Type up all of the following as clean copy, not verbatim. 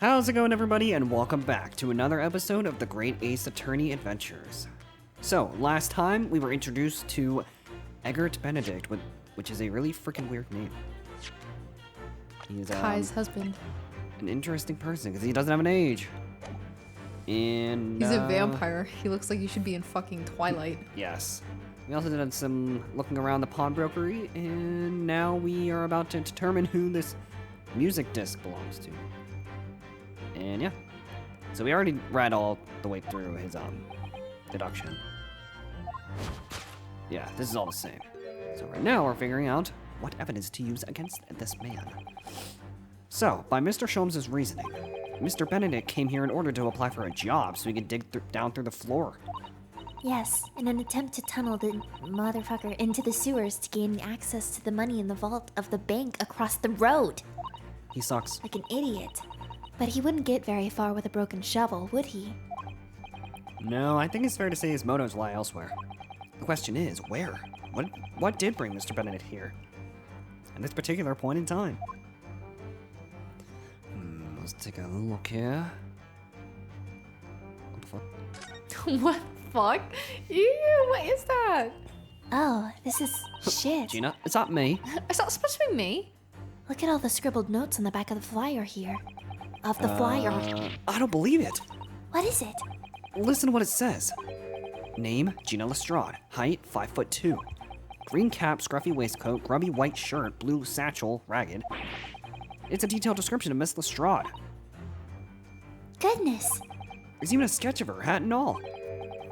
How's it going, everybody, and welcome back to another episode of the Great Ace Attorney Adventures. So, last time we were introduced to Eggert Benedict, which is a really freaking weird name. He's Kai's husband. An interesting person because he doesn't have an age. And he's a vampire. He looks like he should be in fucking Twilight. Yes. We also did some looking around the pawnbrokery, and now we are about to determine who this music disc belongs to. And yeah, so we already read all the way through his deduction. Yeah, this is all the same. So right now we're figuring out what evidence to use against this man. So, by Mr. Sholmes' reasoning, Mr. Benedict came here in order to apply for a job so he could dig down through the floor. Yes, in an attempt to tunnel the motherfucker into the sewers to gain access to the money in the vault of the bank across the road. He sucks. Like an idiot. But he wouldn't get very far with a broken shovel, would he? No, I think it's fair to say his motives lie elsewhere. The question is, where? What did bring Mr. Benedict here? At this particular point in time. Let's take a look here. What the fuck? What the fuck? Ew, what is that? Oh, this is shit. Gina, it's not me. It's not supposed to be me. Look at all the scribbled notes on the back of the flyer here. Of the flyer. I don't believe it. What is it? Listen to what it says. Name, Gina Lestrade. Height, 5'2". Green cap, scruffy waistcoat, grubby white shirt, blue satchel, ragged. It's a detailed description of Miss Lestrade. Goodness. There's even a sketch of her, hat and all.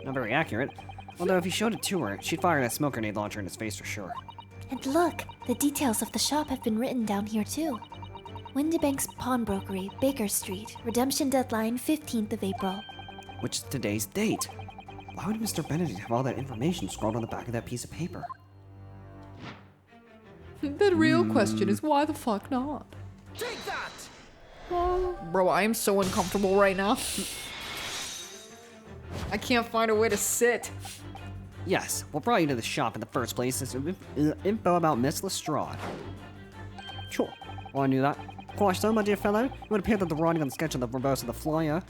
Not very accurate. Although if you showed it to her, she'd fire that smoke grenade launcher in his face for sure. And look, the details of the shop have been written down here too. Windibank's Pawnbrokery, Baker Street. Redemption deadline 15th of April. Which is today's date. Why would Mr. Benedict have all that information scrawled on the back of that piece of paper? The real question is why the fuck not? Take that! Oh, bro, I am so uncomfortable right now. I can't find a way to sit. Yes, what brought you to the shop in the first place is info about Miss Lestrade. Sure, well, I knew that. Quite so, my dear fellow. It would appear that the writing on the sketch on the reverse of the flyer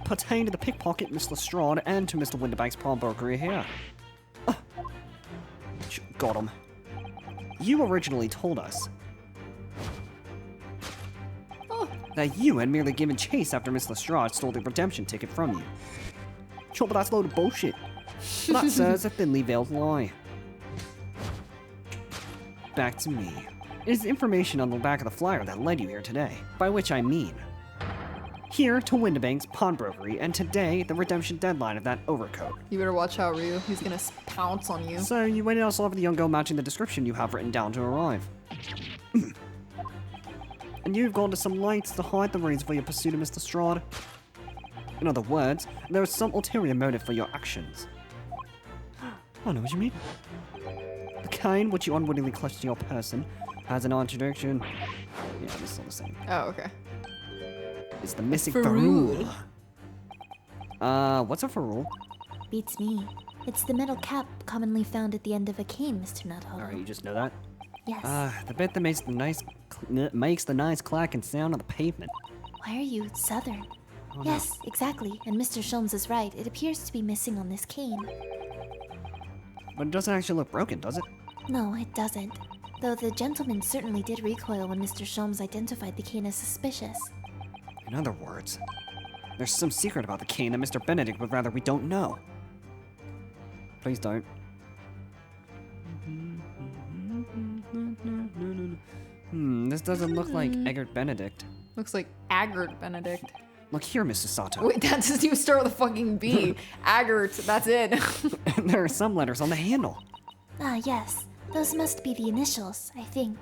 pertained to the pickpocket Miss Lestrade and to Mr. Windibank's pawnbrokery here. Got him. You originally told us that you had merely given chase after Miss Lestrade stole the redemption ticket from you. Sure, but that's a load of bullshit. That says a thinly veiled lie. Back to me. It is information on the back of the flyer that led you here today, by which I mean here to Windibank's pawnbrokery, and today the redemption deadline of that overcoat. You better watch out, Ryu. He's gonna pounce on you. So you waited also for the young girl matching the description you have written down to arrive. And you've gone to some lengths to hide the reason for your pursuit of Mr. Lestrade. In other words, there is some ulterior motive for your actions. I know what you mean. The cane which you unwittingly clutched to your person has an contradiction. Yeah, this is all the same. Oh, okay. It's the missing Ferrule. ferrule. What's a ferrule? Beats me. It's the metal cap commonly found at the end of a cane, Mr. Naruhodo. Alright, you just know that? Yes. The bit that makes the nice clacking sound on the pavement. Why are you Southern? Oh, Yes, exactly. And Mr. Sholmes is right. It appears to be missing on this cane. But it doesn't actually look broken, does it? No, it doesn't. Though the gentleman certainly did recoil when Mr. Sholmes identified the cane as suspicious. In other words, there's some secret about the cane that Mr. Benedict would rather we don't know. Please don't. This doesn't look like Eggert Benedict. Looks like Eggert Benedict. Look here, Mrs. Sato. Wait, that doesn't even start with a fucking B. Eggert, that's it. And there are some letters on the handle. Ah, yes. Those must be the initials, I think.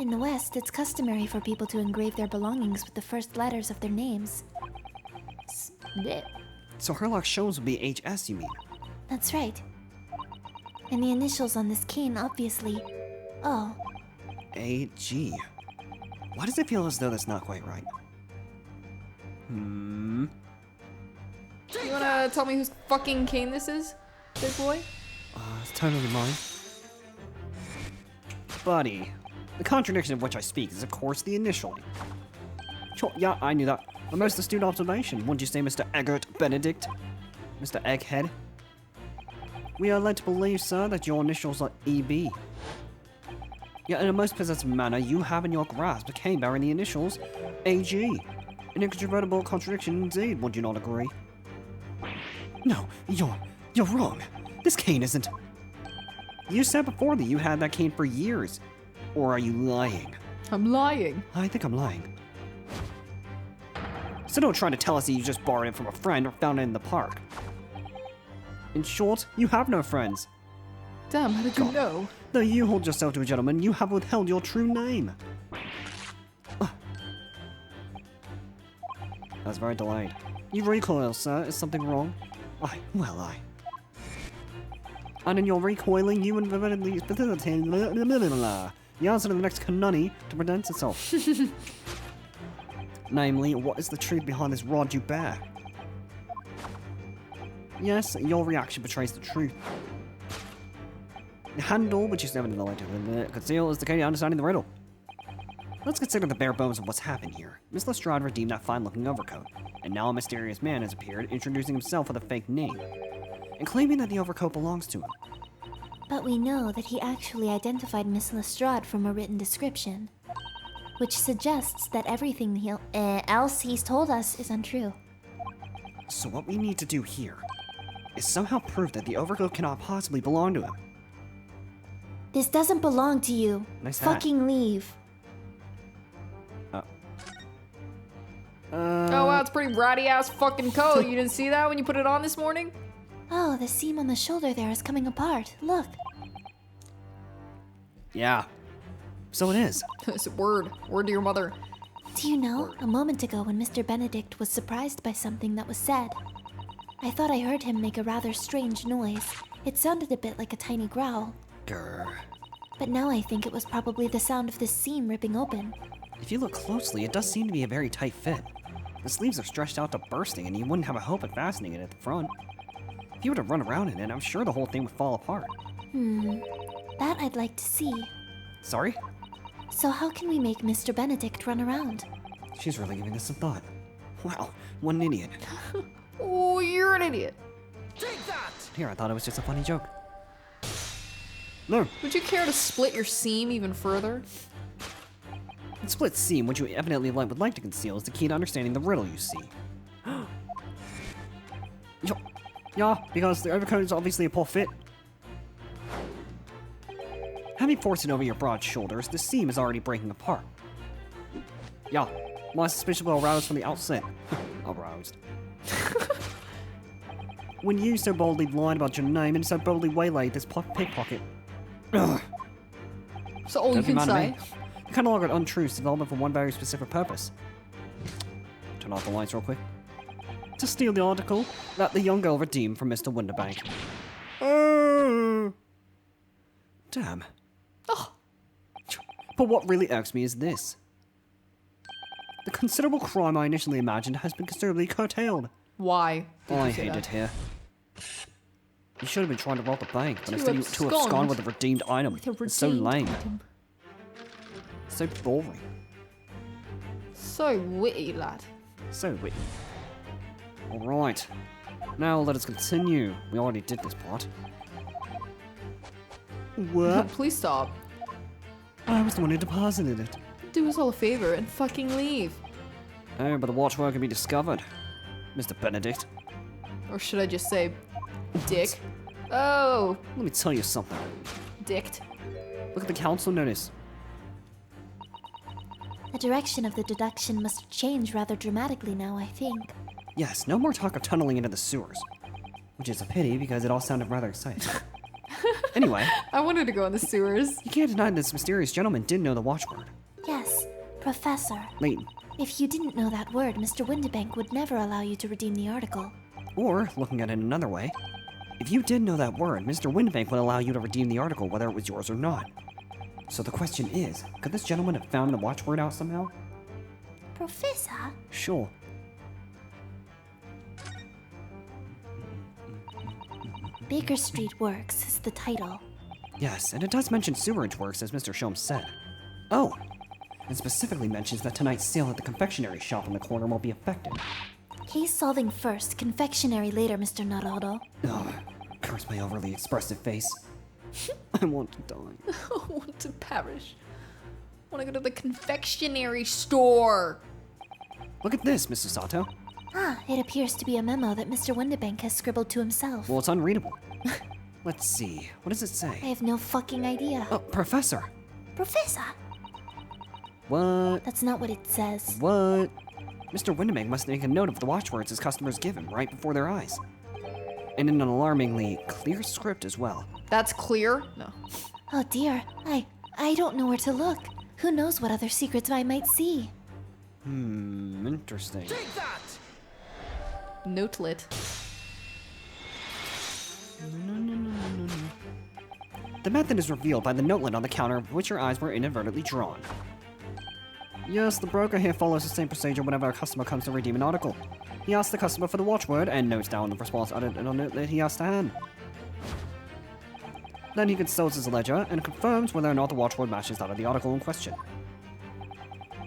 In the West, it's customary for people to engrave their belongings with the first letters of their names. Yeah. So Herlock Sholmes would be HS, you mean? That's right. And the initials on this cane, obviously. Oh, AG. Why does it feel as though that's not quite right? You wanna tell me whose fucking cane this is, big boy? It's totally mine. Buddy, The contradiction of which I speak is, of course, the initialing. Sure, yeah, I knew that. A most astute observation, wouldn't you say, Mr. Eggert Benedict? Mr. Egghead? We are led to believe, sir, that your initials are EB. Yet in a most possessive manner, you have in your grasp a cane bearing the initials AG. An incontrovertible contradiction indeed, would you not agree? No, you're wrong. This cane isn't... You said before that you had that cane for years. Or are you lying? I'm lying. I think I'm lying. So don't try to tell us that you just borrowed it from a friend or found it in the park. In short, you have no friends. Damn, how did you know? Though you hold yourself to a gentleman, you have withheld your true name. That's very delayed. You recoil, sir. Is something wrong? Aye. And in your recoiling, you inevitably facilitate the answer to the next canoni to present itself. Namely, what is the truth behind this rod you bear? Yes, your reaction betrays the truth. The handle, which is never the light to conceal, is the key to understanding the riddle. Let's consider the bare bones of what's happened here. Miss Lestrade redeemed that fine-looking overcoat, and now a mysterious man has appeared, introducing himself with a fake name, and claiming that the overcoat belongs to him. But we know that he actually identified Miss Lestrade from a written description, which suggests that everything else he's told us is untrue. So what we need to do here is somehow prove that the overcoat cannot possibly belong to him. This doesn't belong to you. Nice hat. Fucking leave. Oh wow, it's a pretty ratty ass fucking coat. You didn't see that when you put it on this morning? Oh, the seam on the shoulder there is coming apart. Look. Yeah. So it is. It's a word. Word to your mother. Do you know, a moment ago when Mr. Benedict was surprised by something that was said, I thought I heard him make a rather strange noise. It sounded a bit like a tiny growl. Grr. But now I think it was probably the sound of this seam ripping open. If you look closely, it does seem to be a very tight fit. The sleeves are stretched out to bursting, and you wouldn't have a hope of fastening it at the front. If you were to run around in it, I'm sure the whole thing would fall apart. That I'd like to see. Sorry? So how can we make Mr. Benedict run around? She's really giving this some thought. Wow, what an idiot. Oh, you're an idiot. Here, I thought it was just a funny joke. No, Would you care to split your seam even further? the split seam, which you evidently would like to conceal, is the key to understanding the riddle you see. Yeah, because the overcoat is obviously a poor fit. Having forced it over your broad shoulders, the seam is already breaking apart. Yeah, my suspicion was aroused from the outset. Aroused. When you so boldly lied about your name and so boldly waylaid this pickpocket. Ugh. So all you Don't be can mad at say. me. You kind of look at untruths development for one very specific purpose. Turn off the lights real quick. To steal the article that the young girl redeemed from Mr. Winterbank. Damn. Oh, But what really irks me is this. The considerable crime I initially imagined has been considerably curtailed. why? did I you say hate that? it here. You should have been trying to rob the bank, but To instead you to abscond abscond with a redeemed item. With a It's so redeemed lame. item. So boring. So witty, lad. So witty. Alright. Now let us continue. We already did this part. What? Please stop. I was the one who deposited it. Do us all a favor and fucking leave. Oh, but the watchword can be discovered. Mr. Benedict. Or should I just say, dick? Oh, Let me tell you something. dicked. Look at the council notice. The direction of the deduction must change rather dramatically now, I think. Yes, no more talk of tunneling into the sewers. Which is a pity because it all sounded rather exciting. Anyway, I wanted to go in the sewers. you can't deny this mysterious gentleman did know the watchword. Yes, Professor. Leighton. If you didn't know that word, Mr. Winterbank would never allow you to redeem the article. Or, looking at it another way, if you did know that word, Mr. Winterbank would allow you to redeem the article whether it was yours or not. So the question is, could this gentleman have found the watchword out somehow? Professor? Sure. Baker Street Works is the title. Yes, and it does mention sewerage works as Mr. Sholmes said. Oh, and specifically mentions that tonight's sale at the confectionery shop on the corner won't be affected. Case solving first, confectionery later, Mr. Naruhodo. Oh, curse my overly expressive face. I want to die. I want to perish. I want to go to the confectionery store. Look at this, Mr. Sato. Ah, it appears to be a memo that Mr. Windibank has scribbled to himself. Well, it's unreadable. Let's see. What does it I say? have no fucking idea. Oh, Professor. Professor! What? That's not what it says. What? Mr. Windibank must make a note of the watchwords his customers give him right before their eyes. And in an alarmingly clear script as well. That's clear? No. Oh dear, I don't know where to look. Who knows what other secrets I might see? Interesting. Notelet. The method is revealed by the notelet on the counter of which your eyes were inadvertently drawn. Yes, the broker here follows the same procedure whenever a customer comes to redeem an article. He asks the customer for the watchword and notes down the response uttered on a note that he has to hand. Then he consults his ledger and confirms whether or not the watchword matches that of the article in question.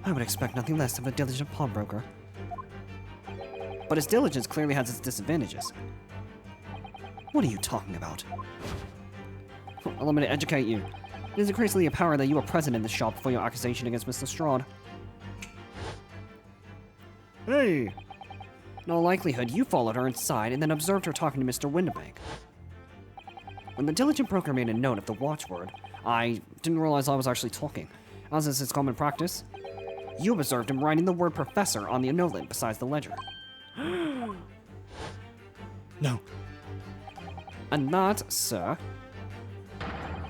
I would expect nothing less of a diligent pawnbroker. But his diligence clearly has its disadvantages. What are you talking about? Allow me to educate you. It is increasingly apparent that you were present in the shop for your accusation against Mr. Strahd. Hey! In all likelihood, you followed her inside and then observed her talking to Mr. Windibank. When the diligent broker made a note of the watchword, I didn't realize I was actually talking. As is his common practice, you observed him writing the word professor on the notelet besides the ledger. No. And that, sir,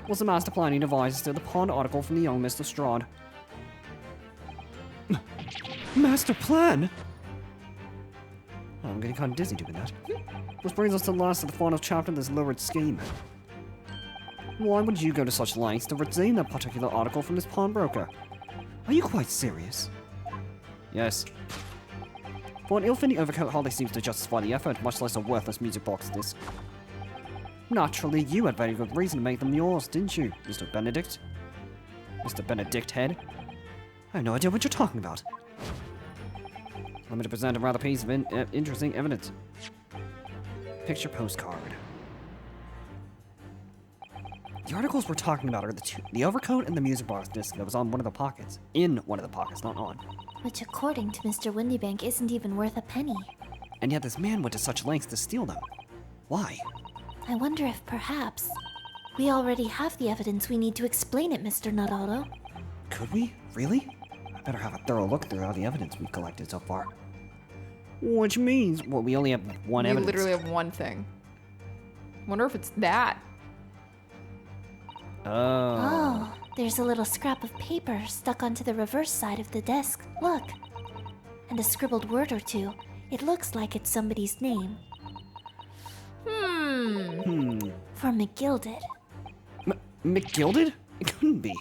was the master plan he devised to steal the pawned article from the young Mr. Strahd. Master plan? Oh, I'm getting kind of dizzy doing that. Which brings us to the last of the final chapter of this lurid scheme. Why would you go to such lengths to redeem that particular article from this pawnbroker? Are you quite serious? Yes. For an ill-fitting overcoat hardly seems to justify the effort, much less a worthless music box disc. Naturally, you had very good reason to make them yours, didn't you, Mr. Benedict? Mr. Benedict Head? I have no idea what you're talking about. Let me to present a rather piece of interesting evidence. Picture postcard. The articles we're talking about are the overcoat and the music box disc that was on one of the pockets. In one of the pockets, not on. Which, according to Mr. Windibank, isn't even worth a penny. And yet this man went to such lengths to steal them. Why? I wonder if perhaps we already have the evidence we need to explain it, Mr. Naruhodo. Could we? Really? I better have a thorough look through all the evidence we've collected so far. Which means, well, we only have one We evidence. literally have one thing. Wonder if it's that. Oh, there's a little scrap of paper stuck onto the reverse side of the desk. Look. And a scribbled word or two. It looks like it's somebody's name. For McGilded. McGilded? It couldn't be.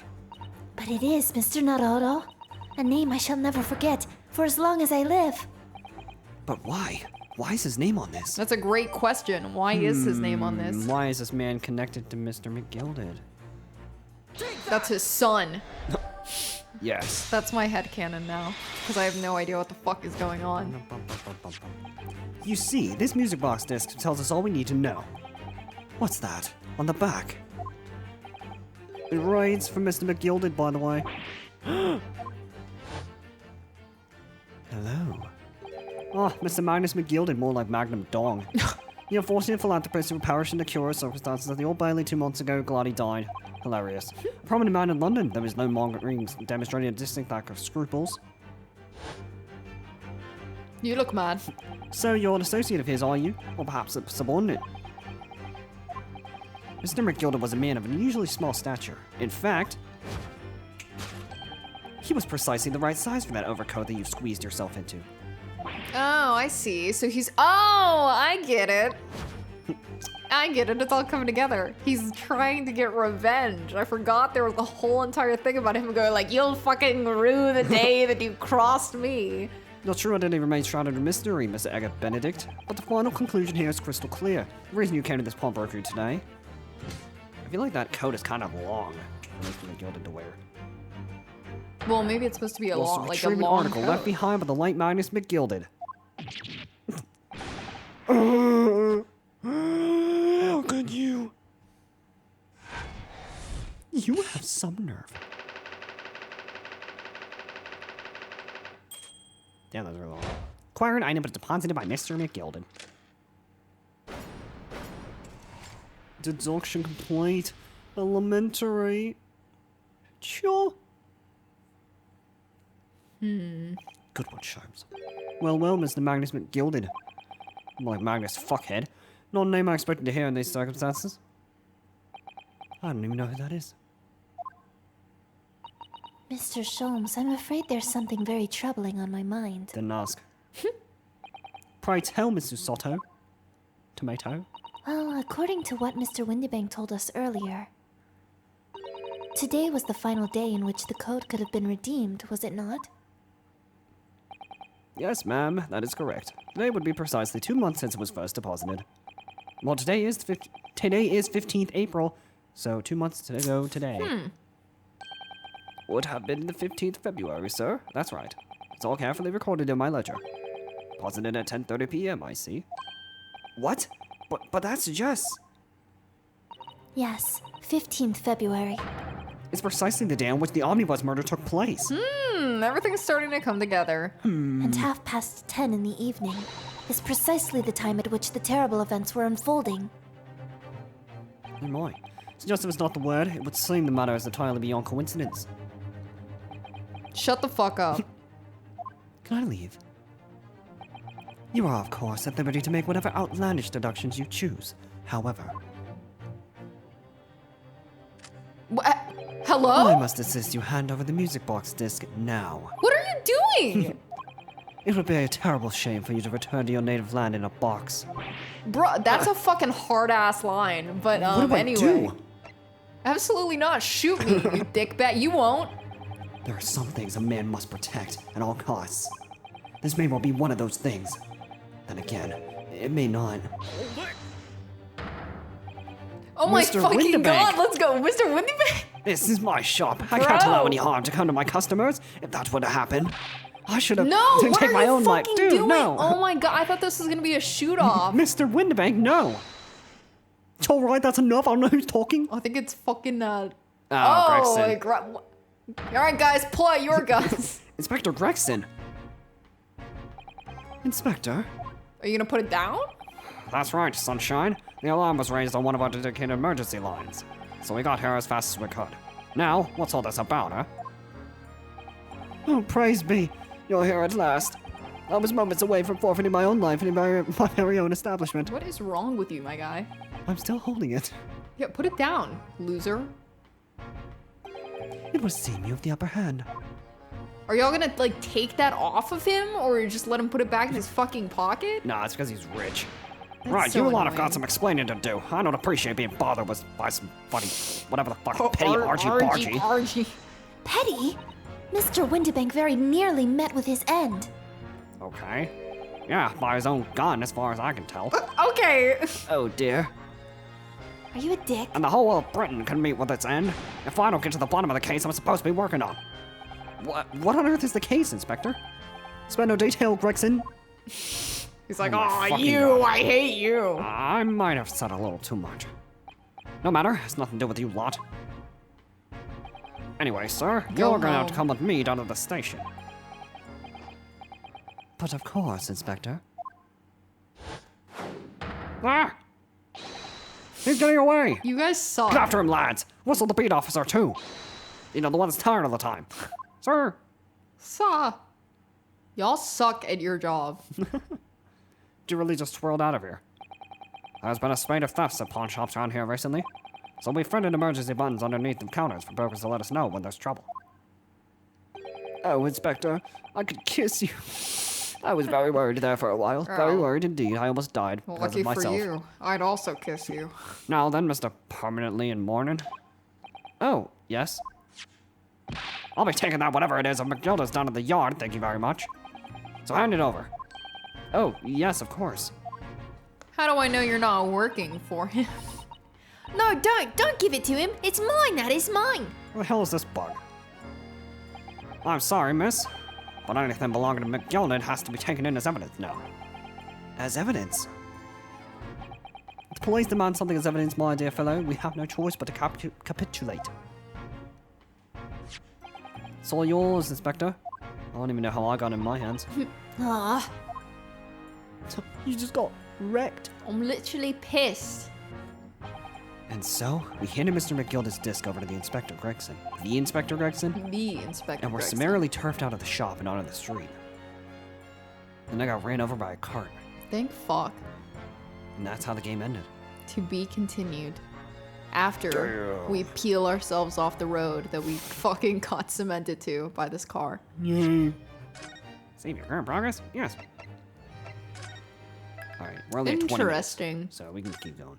But it is, Mr. Naruhodo. A name I shall never forget, for as long as I live. But why? Why is his name on this? That's a great question. Why is his name on this? Why is this man connected to Mr. McGilded? That's his son. Yes. That's my headcanon now. Because I have no idea what the fuck is going on. You see, this music box disc tells us all we need to know. What's that? On the back. It writes for Mr. McGilded, by the way. Hello. Oh, Mr. Magnus McGilded, more like Magnum Dong. The unfortunate philanthropist who perished in the curious circumstances of the Old Bailey 2 months ago, glad he died. Hilarious. A prominent man in London, there is no mongering demonstrating a distinct lack of scruples. You look mad. So you're an associate of his, are you? Or perhaps a subordinate? Mr. McGilded was a man of unusually small stature. In fact, he was precisely the right size for that overcoat that you've squeezed yourself into. Oh, I see. So he's... Oh, I get it. I get it. It's all coming together. He's trying to get revenge. I forgot there was a whole entire thing about him going like, you'll fucking rue the day that you crossed me. Your true identity remains shrouded in mystery, Mr. Eggert Benedict, but the final conclusion here is crystal clear. The reason you came to this pawnbrokery today... I feel like that coat is kind of long for Mr. McGilded to wear. Well, maybe it's supposed to be a Also, long, like a retrieve an long article code. left behind by the light Magnus McGilded. How could you? You have some nerve. Damn, that's really long. Acquire an item but deposited by Mr. McGilded. Deduction complete. Elementary. Sure. Good one, Sharps. Well, Mr. Magnus McGilded. More like Magnus Fuckhead. Not a name I expected to hear in these circumstances. I don't even know who that is. Mr. Sholmes, I'm afraid there's something very troubling on my mind. Didn't ask. Pray tell, Mr. Soto. Tomato. Well, according to what Mr. Windybank told us earlier, today was the final day in which the code could have been redeemed, was it not? Yes, ma'am, that is correct. Today would be precisely 2 months since it was first deposited. Well, today is 15th April, so 2 months ago today. Would have been the 15th February, sir. That's right. It's all carefully recorded in my ledger. Deposited at 10:30 p.m., I see. What? But that suggests... Yes, 15th February. It's precisely the day on which the Omnibus murder took place. Everything's starting to come together. And 10:30 in the evening is precisely the time at which the terrible events were unfolding. Oh my. Suggestive is not the word. It would seem the matter is entirely beyond coincidence. Shut the fuck up. Can I leave? You are, of course, at liberty to make whatever outlandish deductions you choose. However, Hello? I must insist you hand over the music box disc now. What are you doing? It would be a terrible shame for you to return to your native land in a box. Bro, that's a fucking hard-ass line, but What do anyway. I do? Absolutely not. Shoot me, you dickbat. You won't. There are some things a man must protect at all costs. This may well be one of those things. Then again, it may not. Oh my Mr. fucking Windybank. god, let's go. Mr. Windybank. This is my shop. I can't Bro. allow any harm to come to my customers. If that were to happen, I should have No, what take are my you own life. fucking Dude, doing? no. Oh my god, I thought this was gonna be a shoot-off. Mr. Windybank, no. It's all right. That's enough. I don't know who's talking. I think it's fucking, Gregson. like, alright guys, pull out your guns. Inspector Gregson. Inspector? Are you gonna put it down? That's right, Sunshine. The alarm was raised on one of our dedicated emergency lines. So we got here as fast as we could. Now, what's all this about, huh? Oh, praise be. You're here at last. I was moments away from forfeiting my own life in my very own establishment. What is wrong with you, my guy? I'm still holding it. Yeah, put it down, loser. It would seem you have the upper hand. Are y'all gonna, like, take that off of him, or just let him put it back in his fucking pocket? Nah, it's because he's rich. That's Right, so you lot have annoying. got some explaining to do. I don't appreciate being bothered by some funny, whatever the fuck, petty argy-bargy. Argy. Petty? Mr. Windybank very nearly met with his end. Okay. Yeah, by his own gun, as far as I can tell. Okay. Oh dear. Are you a dick? And the whole of Britain can meet with its end if I don't get to the bottom of the case I'm supposed to be working on. What on earth is the case, Inspector? Spend no detail, Gregson. He's like, Oh my oh, fucking you, God. I hate you. I might have said a little too much. No matter, it's nothing to do with you lot. Anyway, sir, you're gonna have to home. come with me down to the station. But of course, Inspector. Ah! He's getting away! You guys suck. Get after him, lads! Whistle the beat officer, too! You know, the one that's tired all the time. Sir! Y'all suck at your job. You really just twirled out of here. There's been a spate of thefts at pawn shops around here recently, so we fitted emergency buttons underneath the counters for brokers to let us know when there's trouble. Oh, Inspector, I could kiss you. I was very worried there for a while. Very Oh. worried indeed. I almost died Well, because lucky of for myself. you. I'd also kiss you. Now then, Mr. Permanently in mourning. Oh, yes. I'll be taking that whatever it is of McGilda's down to the yard, thank you very much. So hand it over. Oh, yes, of course. How do I know you're not working for him? No, don't give it to him. It's mine, that is mine. Where the hell is this bug? I'm sorry, miss, but anything belonging to McGilded has to be taken in as evidence now. As evidence? If the police demand something as evidence, my dear fellow, we have no choice but to capitulate. It's all yours, Inspector. I don't even know how I got it in my hands. Ah, You just got wrecked. I'm literally pissed. And so, we handed Mr. McGilded's disc over to the Inspector Gregson. The Inspector Gregson? The Inspector And we're Gregson. summarily turfed out of the shop and onto the street. Then I got ran over by a cart. Thank fuck. And that's how the game ended. To be continued. After Damn. we peel ourselves off the road that we fucking got cemented to by this car. Yay. Save your current progress? Yes. Alright, we're only at 20 minutes, Interesting. so we can keep going.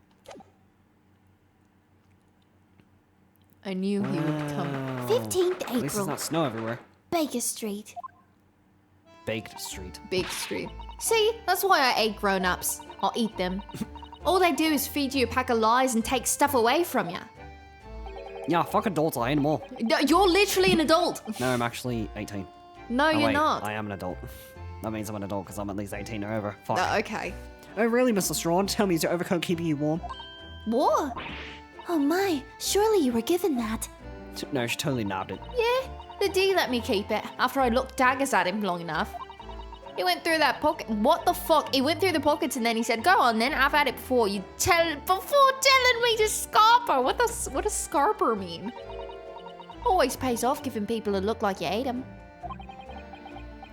I knew he would come. 15th At least it's April, not snow everywhere. Baker Street. Baked Street. Bake Street. See, that's why I ate grown-ups. I'll eat them. All they do is feed you a pack of lies and take stuff away from you. Yeah, fuck adults, I ain't them all. No, you're literally an adult. No, I'm actually 18. No, Oh, you're wait, not. I am an adult. That means I'm an adult because I'm at least 18 or over. Fuck. Okay. Oh, really, Mr. Strawn? Tell me, is your overcoat keeping you warm? What? Oh my, surely you were given that. No, she totally nabbed it. Yeah, the D let me keep it after I looked daggers at him long enough. He went through that pocket. What the fuck? He went through the pockets and then he said, "Go on, then. I've had it before. Before telling me to scarper. What does scarper mean? Always pays off giving people a look like you ate them."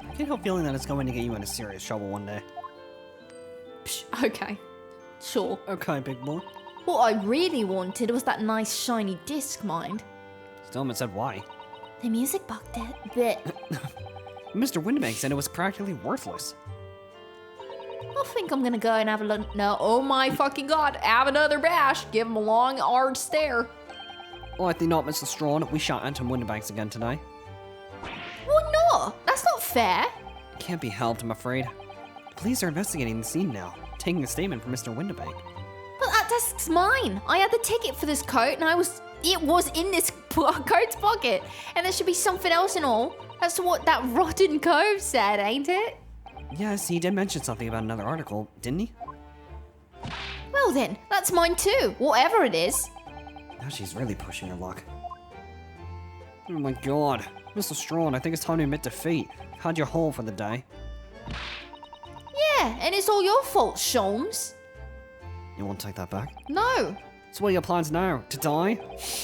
I can't help feeling that it's going to get you into serious trouble one day. Okay, sure. Okay, big boy. What I really wanted was that nice shiny disc, mind. Still haven't said why. The music bugged it. But Mr. Windibank said it was practically worthless. I think I'm gonna go and have a look. No, oh my fucking god, have another bash. Give him a long, hard stare. Oh, I think not, Mr. Strawn. We shot Anton Windibanks again today. Well, no, that's not fair. It can't be helped, I'm afraid. The police are investigating the scene now, taking a statement from Mr. Windibank. But that disc's mine. I had the ticket for this coat, and it was in this coat's pocket. And there should be something else and all. That's what that rotten cove said, ain't it? Yes, he did mention something about another article, didn't he? Well then, that's mine too, whatever it is. Now she's really pushing her luck. Oh my god. Mr. Strawn, I think it's time to admit defeat. You've had your haul for the day. Yeah, and it's all your fault, Sholmes. You want to take that back? No. So what are your plans now? To die?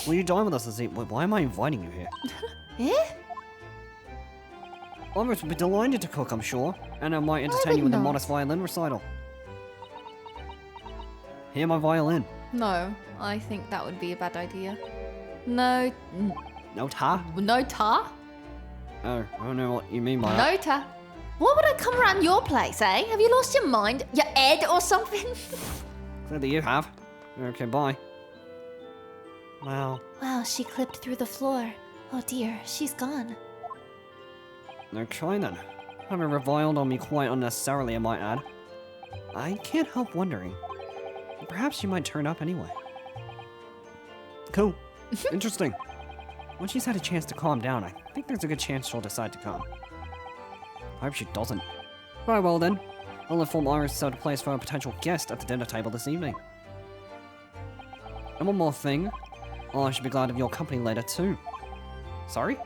Will you die with us this evening? Why am I inviting you here? Eh? Others would be delighted to cook, I'm sure. And I might entertain you with a not. modest violin recital. Hear my violin. No, I think that would be a bad idea. No, No ta? no tar? Oh, I don't know what you mean by that. No tar. What would I come around your place, eh? Have you lost your mind? Your Ed or something? Clearly you have. Okay, bye. Wow. Wow, she clipped through the floor. Oh dear, she's gone. Okay then. Haven't reviled on me quite unnecessarily, I might add. I can't help wondering. Perhaps she might turn up anyway. Cool. Interesting. When she's had a chance to calm down, I think there's a good chance she'll decide to come. I hope she doesn't. Very well then. I'll inform Iris to set a place for a potential guest at the dinner table this evening. And one more thing. I should be glad of your company later too. Sorry?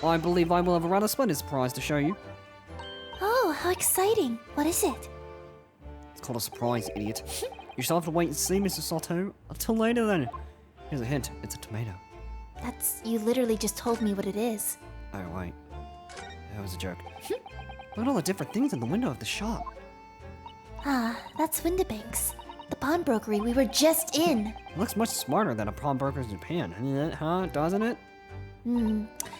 I believe I will have a rather splendid surprise to show you. Oh, how exciting. What is it? It's called a surprise, idiot. You shall have to wait and see, Mr. Sato. Until later then. Here's a hint. It's a tomato. You literally just told me what it is. Oh, wait. That was a joke. Look at all the different things in the window of the shop. Ah, that's Windibank's. The pawnbrokery we were just in. It looks much smarter than a pawnbroker in Japan, huh? Doesn't it?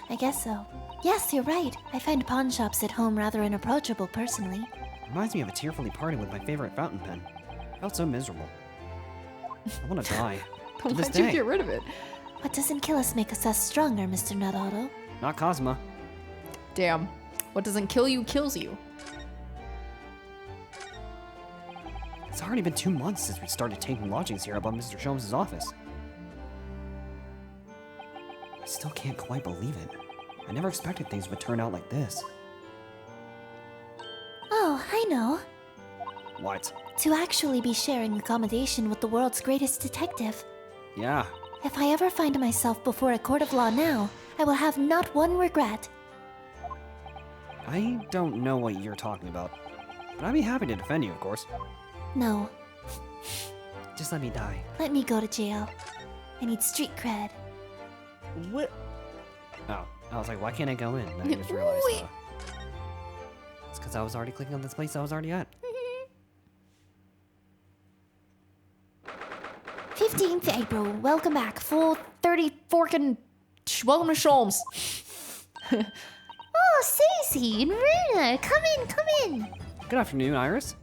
I guess so. Yes, you're right. I find pawn shops at home rather unapproachable personally. Reminds me of a tearfully party with my favorite fountain pen. I felt so miserable. I want to die. To this Why'd you day. get rid of it? What doesn't kill us make us stronger, Mr. Naruhodo. Not Cosma. Damn. What doesn't kill you kills you. It's already been 2 months since we started taking lodgings here above Mr. Sholmes' office. I still can't quite believe it. I never expected things would turn out like this. Oh, I know. What? To actually be sharing accommodation with the world's greatest detective. Yeah. If I ever find myself before a court of law now, I will have not one regret. I don't know what you're talking about. But I'd be happy to defend you, of course. No, Just let me die. let me go to jail. I need street cred. What? Oh, I was like, why can't I go in? And I just realized, Wait. it's because I was already clicking on this place I was already at. 15th April, welcome back. 4:30 forkin'. Welcome to Sholmes. Oh, Stacey and Runa, come in. Good afternoon, Iris.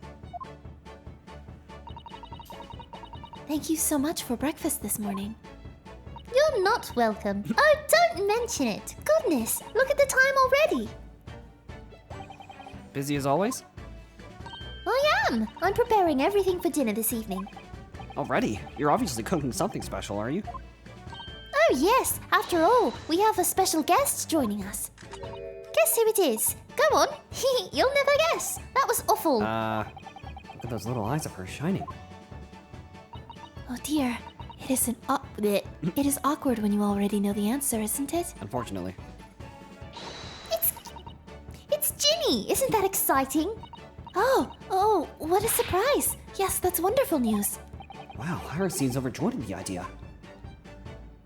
Thank you so much for breakfast this morning. You're not welcome. Oh, don't mention it. Goodness, look at the time already. Busy as always? I am. I'm preparing everything for dinner this evening. Already? You're obviously cooking something special, are you? Oh, yes. After all, we have a special guest joining us. Guess who it is? Go on. You'll never guess. That was awful. Look at those little eyes of hers shining. Oh, dear. It is awkward when you already know the answer, isn't it? Unfortunately. It's Ginny. Isn't that exciting? Oh, what a surprise. Yes, that's wonderful news. Wow, Iris seems overjoyed at the idea.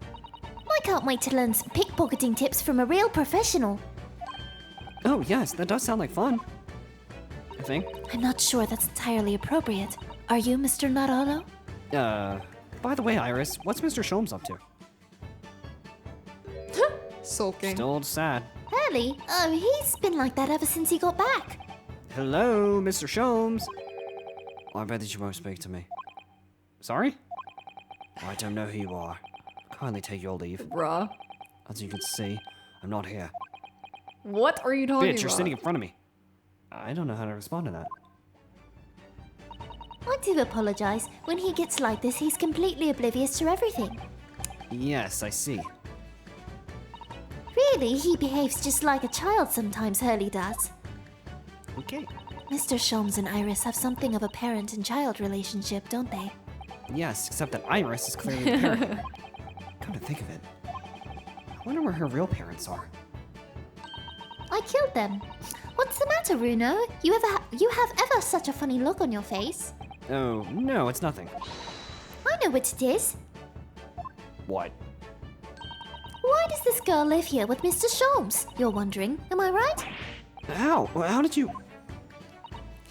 I can't wait to learn some pickpocketing tips from a real professional. Oh, yes, that does sound like fun. I think. I'm not sure that's entirely appropriate. Are you, Mr. Naruhodo? By the way, Iris, what's Mr. Sholmes up to? Sulking. Still sad. Hurley? Oh, he's been like that ever since he got back. Hello, Mr. Sholmes. I bet that you won't speak to me. Sorry? I don't know who you are. Kindly take your leave. Bruh. As you can see, I'm not here. What are you talking Bitch, about? you're sitting in front of me. I don't know how to respond to that. I do apologize. When he gets like this, he's completely oblivious to everything. Yes, I see. Really, he behaves just like a child sometimes, Hurley does. Okay. Mr. Sholmes and Iris have something of a parent and child relationship, don't they? Yes, except that Iris is clearly the parent here. Come to think of it, I wonder where her real parents are. I killed them. What's the matter, Runo? You have ever such a funny look on your face. Oh, no, it's nothing. I know what it is. What? Why does this girl live here with Mr. Sholmes? You're wondering, am I right? How? How did you...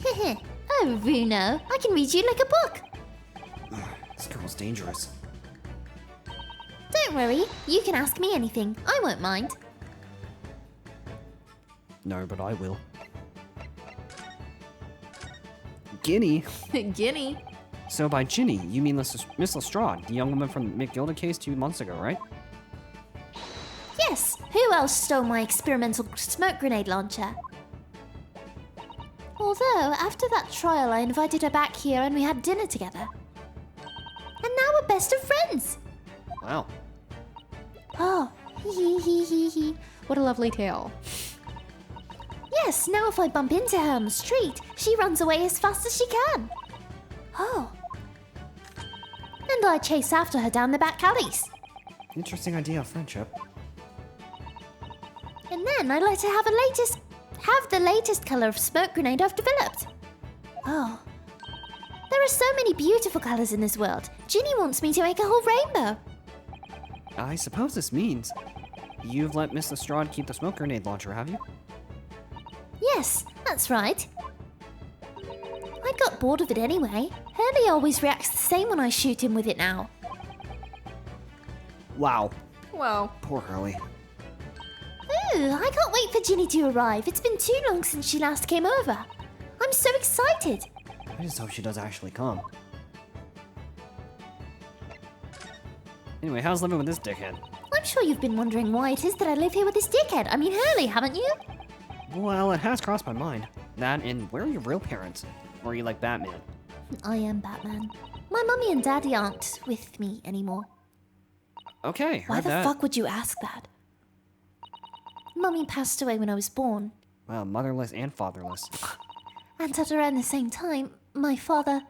Heh. Oh, Runo, I can read you like a book. This girl's dangerous. Don't worry, you can ask me anything. I won't mind. No, but I will. Guinea? Guinea. So by Ginny, you mean Miss Lestrade, the young woman from the McGilda case 2 months ago, right? Yes, who else stole my experimental smoke grenade launcher? Although, after that trial, I invited her back here and we had dinner together. And now we're best of friends. Wow. Oh, hee. What a lovely tale. Yes, now if I bump into her on the street, she runs away as fast as she can. Oh. And I chase after her down the back alleys. Interesting idea of friendship. And then I let her have the latest color of smoke grenade I've developed. Oh. There are so many beautiful colors in this world. Ginny wants me to make a whole rainbow. I suppose this means you've let Miss Lestrade keep the smoke grenade launcher, have you? Yes, that's right. I got bored of it anyway. Hurley always reacts the same when I shoot him with it now. Wow. Wow. Poor Hurley. Ooh, I can't wait for Ginny to arrive. It's been too long since she last came over. I'm so excited. I just hope she does actually come. Anyway, how's living with this dickhead? I'm sure you've been wondering why it is that I live here with this dickhead. I mean Hurley, haven't you? Well, it has crossed my mind. That and where are your real parents? Or are you like Batman? I am Batman. My mummy and daddy aren't with me anymore. Okay, Why heard the that. fuck would you ask that? Mummy passed away when I was born. Well, motherless and fatherless. And at around the same time, my father...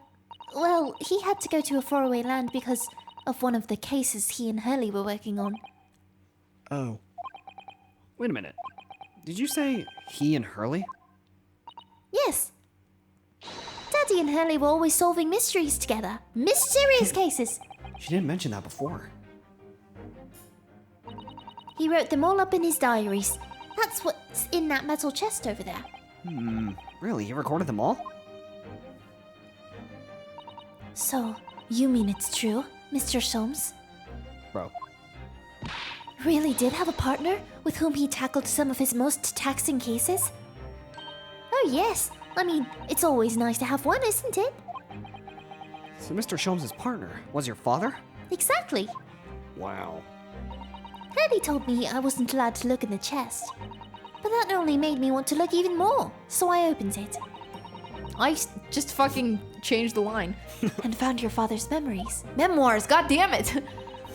Well, he had to go to a faraway land because of one of the cases he and Hurley were working on. Oh. Wait a minute. Did you say he and Hurley? Yes. Daddy and Hurley were always solving mysteries together. Mysterious cases. She didn't mention that before. He wrote them all up in his diaries. That's what's in that metal chest over there. Really? He recorded them all? So, you mean it's true, Mr. Soames? Bro. Really did have a partner with whom he tackled some of his most taxing cases? Oh yes, I mean, it's always nice to have one, isn't it? So Mr. Sholmes' partner was your father? Exactly. Wow. Hurley told me I wasn't allowed to look in the chest. But that only made me want to look even more, so I opened it. I just fucking changed the line. And found your father's memories. Memoirs, god damn it!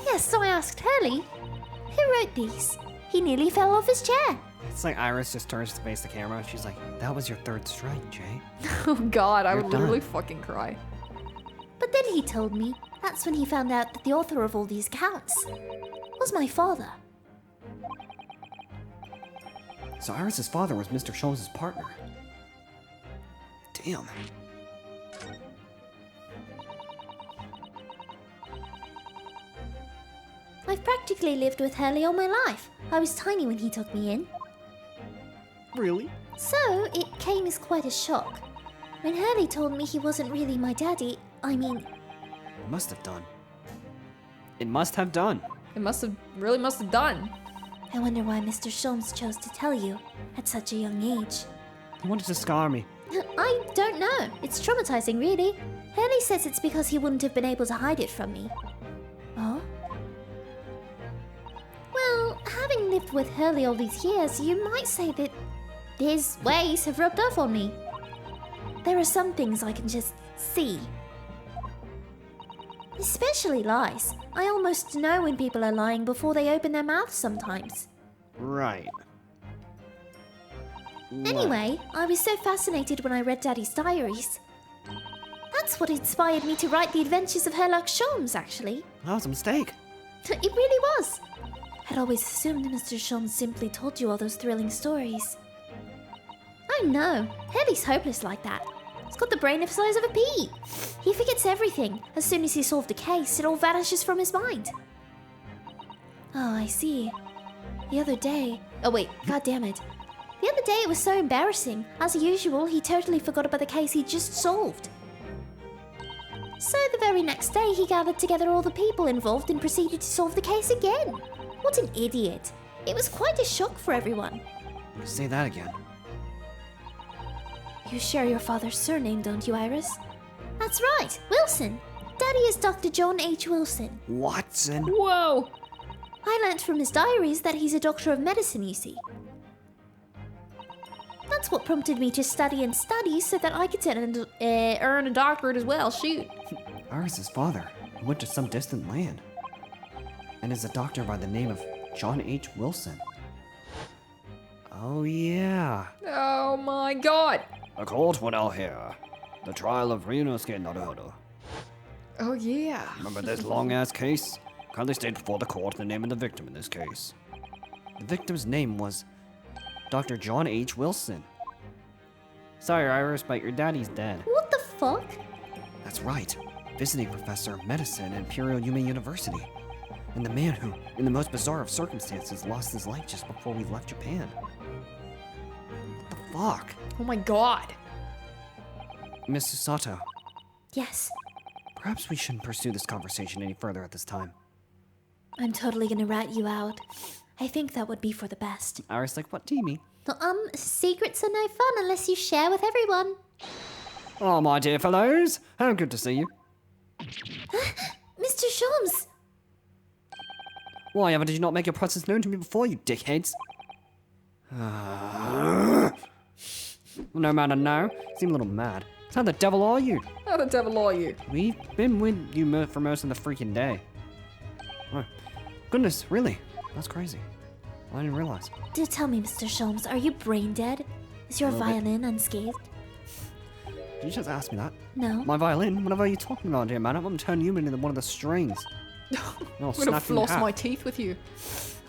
Yes, so I asked Hurley, who wrote these? He nearly fell off his chair. It's like Iris just turns to face the camera and she's like, that was your third strike, Jay. Oh god, I You're would done. literally fucking cry. But then he told me that's when he found out that the author of all these accounts was my father. So Iris' father was Mr. Sholmes' partner. Damn. I've practically lived with Hurley all my life. I was tiny when he took me in. Really? So, it came as quite a shock. When Hurley told me he wasn't really my daddy, I mean, It must have done. It must have done. It really must have done. I wonder why Mr. Sholmes chose to tell you at such a young age. He wanted to scar me. I don't know. It's traumatizing, really. Hurley says it's because he wouldn't have been able to hide it from me. Oh? Well, having lived with Hurley all these years, you might say that his ways have rubbed off on me. There are some things I can just see. Especially lies. I almost know when people are lying before they open their mouths sometimes. Right. Anyway, I was so fascinated when I read Daddy's diaries. That's what inspired me to write The Adventures of Herlock Sholmes, actually. That was a mistake. It really was. I'd always assumed Mr. Sholmes simply told you all those thrilling stories. Oh no, Hurley's hopeless like that. He's got the brain the size of a pea. He forgets everything. As soon as he solved a case, it all vanishes from his mind. Oh, I see. The other day... Oh wait, god damn it. The other day it was so embarrassing. As usual, he totally forgot about the case he just solved. So the very next day, he gathered together all the people involved and proceeded to solve the case again. What an idiot. It was quite a shock for everyone. Say that again. You share your father's surname, don't you, Iris? That's right, Wilson. Daddy is Dr. John H. Wilson. Watson. Whoa! I learnt from his diaries that he's a doctor of medicine, you see. That's what prompted me to study and study so that I could Earn a doctorate as well, shoot. Iris' father went to some distant land and is a doctor by the name of John H. Wilson. Oh yeah. Oh my god! The court will now hear the trial of Ryunosuke Naruhodo. Oh yeah. Remember this long-ass case? Kindly state before the court the name of the victim in this case. The victim's name was Dr. John H. Wilson. Sorry, Iris, but your daddy's dead. What the fuck? That's right. Visiting professor of medicine at Imperial Yuma University. And the man who, in the most bizarre of circumstances, lost his life just before we left Japan. What the fuck? Oh my god. Miss Susato, Yes, perhaps we shouldn't pursue this conversation any further at this time. I'm totally gonna rat you out. I think that would be for the best. Iris, like, what do you mean? Secrets are no fun unless you share with everyone. Oh, my dear fellows, how good to see you. Mr. Sholmes! Why ever did you not make your presence known to me before, you dickheads? No matter now. You seem a little mad. How the devil are you? How the devil are you? We've been with you for most of the freaking day. Oh, goodness, really? That's crazy. I didn't realize. Do tell me, Mr. Sholmes, are you brain dead? Is your Little bit. violin unscathed? Did you just ask me that? No. My violin? What are you talking about, dear man? I'm gonna turn you into one of the strings. No, I'm gonna floss my teeth with you.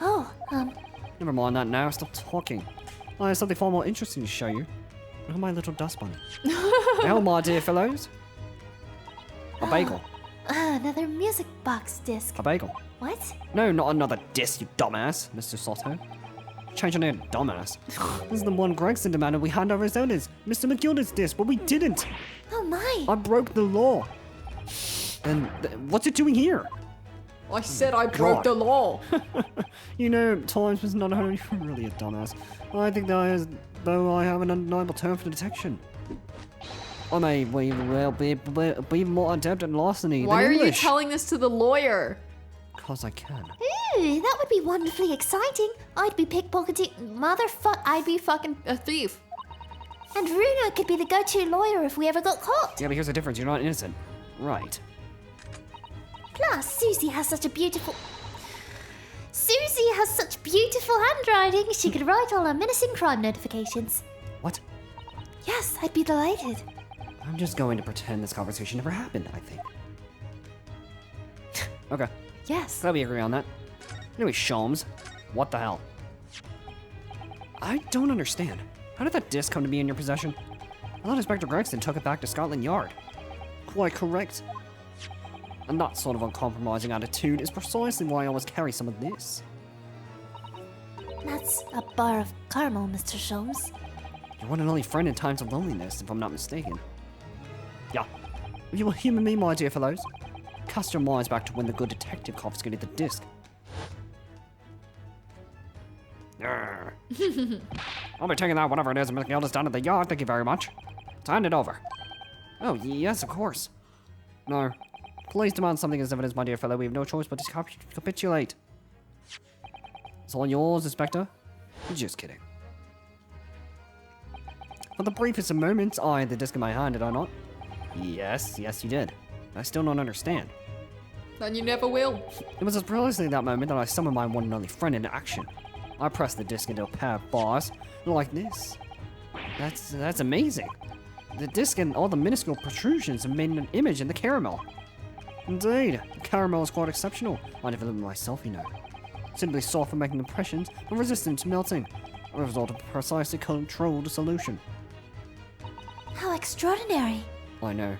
Oh, Never mind that now. Stop talking. I have something far more interesting to show you. Look at my little dust bunny. Now, my dear fellows. A bagel. another music box disc. A bagel. What? No, not another disc, you dumbass, Mr. Soto. Change your name, dumbass. This is the one Gregson demanded we hand over his owners, Mr. McGilda's disc, but we didn't. Oh my. I broke the law. And what's it doing here? I said I broke the law. You know, Times was not only really a dumbass. I think that though I have an undeniable term for detection. I may well be even more adept at larceny Why than are you English. telling this to the lawyer? Because I can. Ooh, that would be wonderfully exciting. I'd be pickpocketing. I'd be fucking a thief. And Runo could be the go-to lawyer if we ever got caught. Yeah, but here's the difference. You're not innocent. Right. Plus, Susie has such beautiful handwriting. She could write all our menacing crime notifications. What? Yes, I'd be delighted. I'm just going to pretend this conversation never happened, I think. Okay. Yes. Glad we agree on that. Anyway, Sholmes, what the hell? I don't understand. How did that disc come to be in your possession? I thought Inspector Gregson took it back to Scotland Yard. Quite correct. And that sort of uncompromising attitude is precisely why I always carry some of this. That's a bar of caramel, Mr. Sholmes. Your one and only friend in times of loneliness, if I'm not mistaken. Yeah. If you will humor me, my dear fellows, cast your minds back to when the good detective confiscated the disc. Arrgh. I'll be taking that whatever it is Miss Gilda's done at the yard, thank you very much. Let's hand it over. Oh, yes, of course. No. Please demand something as evidence, my dear fellow. We have no choice but to capitulate. It's all yours, Inspector. Just kidding. For the briefest of moments, I had the disc in my hand, did I not? Yes, you did. I still don't understand. Then you never will. It was precisely that moment that I summoned my one and only friend into action. I pressed the disc into a pair of bars, like this. That's amazing. The disc and all the minuscule protrusions have made an image in the caramel. Indeed, the caramel is quite exceptional. I developed it myself, you know. Simply soft for making impressions, and resistant to melting. A result of a precisely controlled solution. How extraordinary. I know.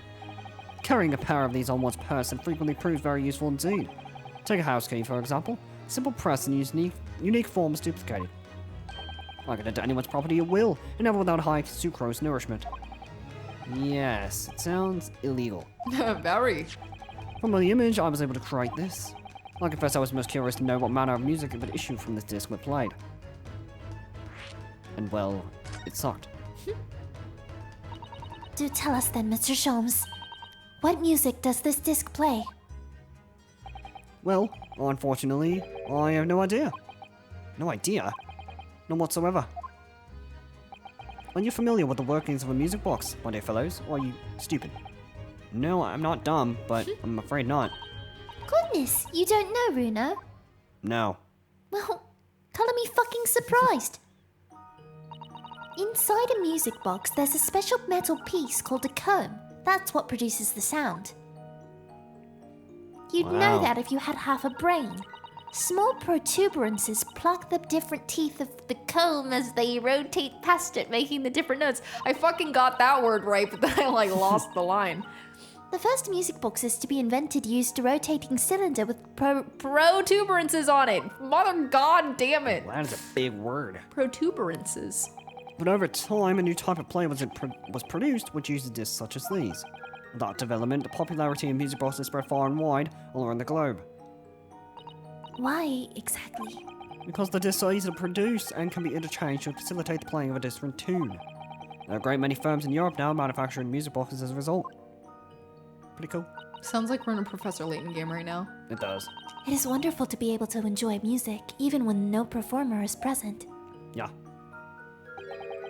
Carrying a pair of these on one's person frequently proves very useful indeed. Take a house key, for example. Simple press and use unique forms duplicated. I can enter anyone's property at will, and never without high sucrose nourishment. Yes, it sounds illegal. Very. From the image, I was able to create this. I confess I was most curious to know what manner of music would issue from this disc when played. And well, it sucked. Do tell us then, Mr. Sholmes. What music does this disc play? Well, unfortunately, I have no idea. No idea? None whatsoever. Are you familiar with the workings of a music box, my dear fellows, or are you stupid? No, I'm not dumb, but I'm afraid not. Goodness, you don't know, Runo? No. Well, color me fucking surprised. Inside a music box, there's a special metal piece called a comb. That's what produces the sound. You'd know Wow. that if you had half a brain. Small protuberances pluck the different teeth of the comb as they rotate past it, making the different notes. I fucking got that word right, but then I like lost the line. The first music boxes to be invented used a rotating cylinder with Protuberances on it. Mother god damn it. That is a big word. Protuberances. But over time, a new type of player was produced which uses discs such as these. With that development, the popularity of music boxes spread far and wide all around the globe. Why exactly? Because the discs are easy to produce and can be interchanged to facilitate the playing of a different tune. There are a great many firms in Europe now manufacturing music boxes as a result. Pretty cool. Sounds like we're in a Professor Layton game right now. It does. It is wonderful to be able to enjoy music, even when no performer is present. Yeah.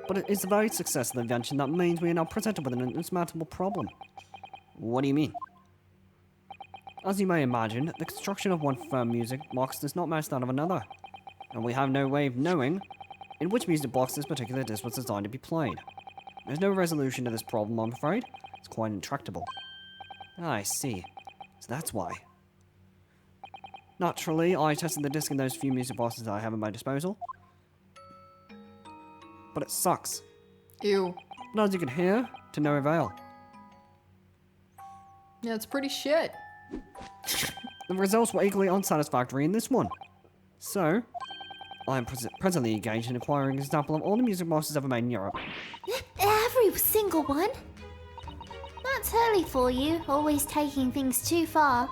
But it's the very success of the invention that means we are now presented with an insurmountable problem. What do you mean? As you may imagine, the construction of one firm music box does not match that of another. and we have no way of knowing in which music box this particular disc was designed to be played. There's no resolution to this problem, I'm afraid. It's quite intractable. Ah, I see. So that's why. Naturally, I tested the disc in those few music boxes that I have at my disposal. But it sucks. Ew. But as you can hear, to no avail. Yeah, it's pretty shit. The results were equally unsatisfactory in this one. So, I am presently engaged in acquiring a sample of all the music boxes ever made in Europe. Every single one? That's Hurley for you, always taking things too far.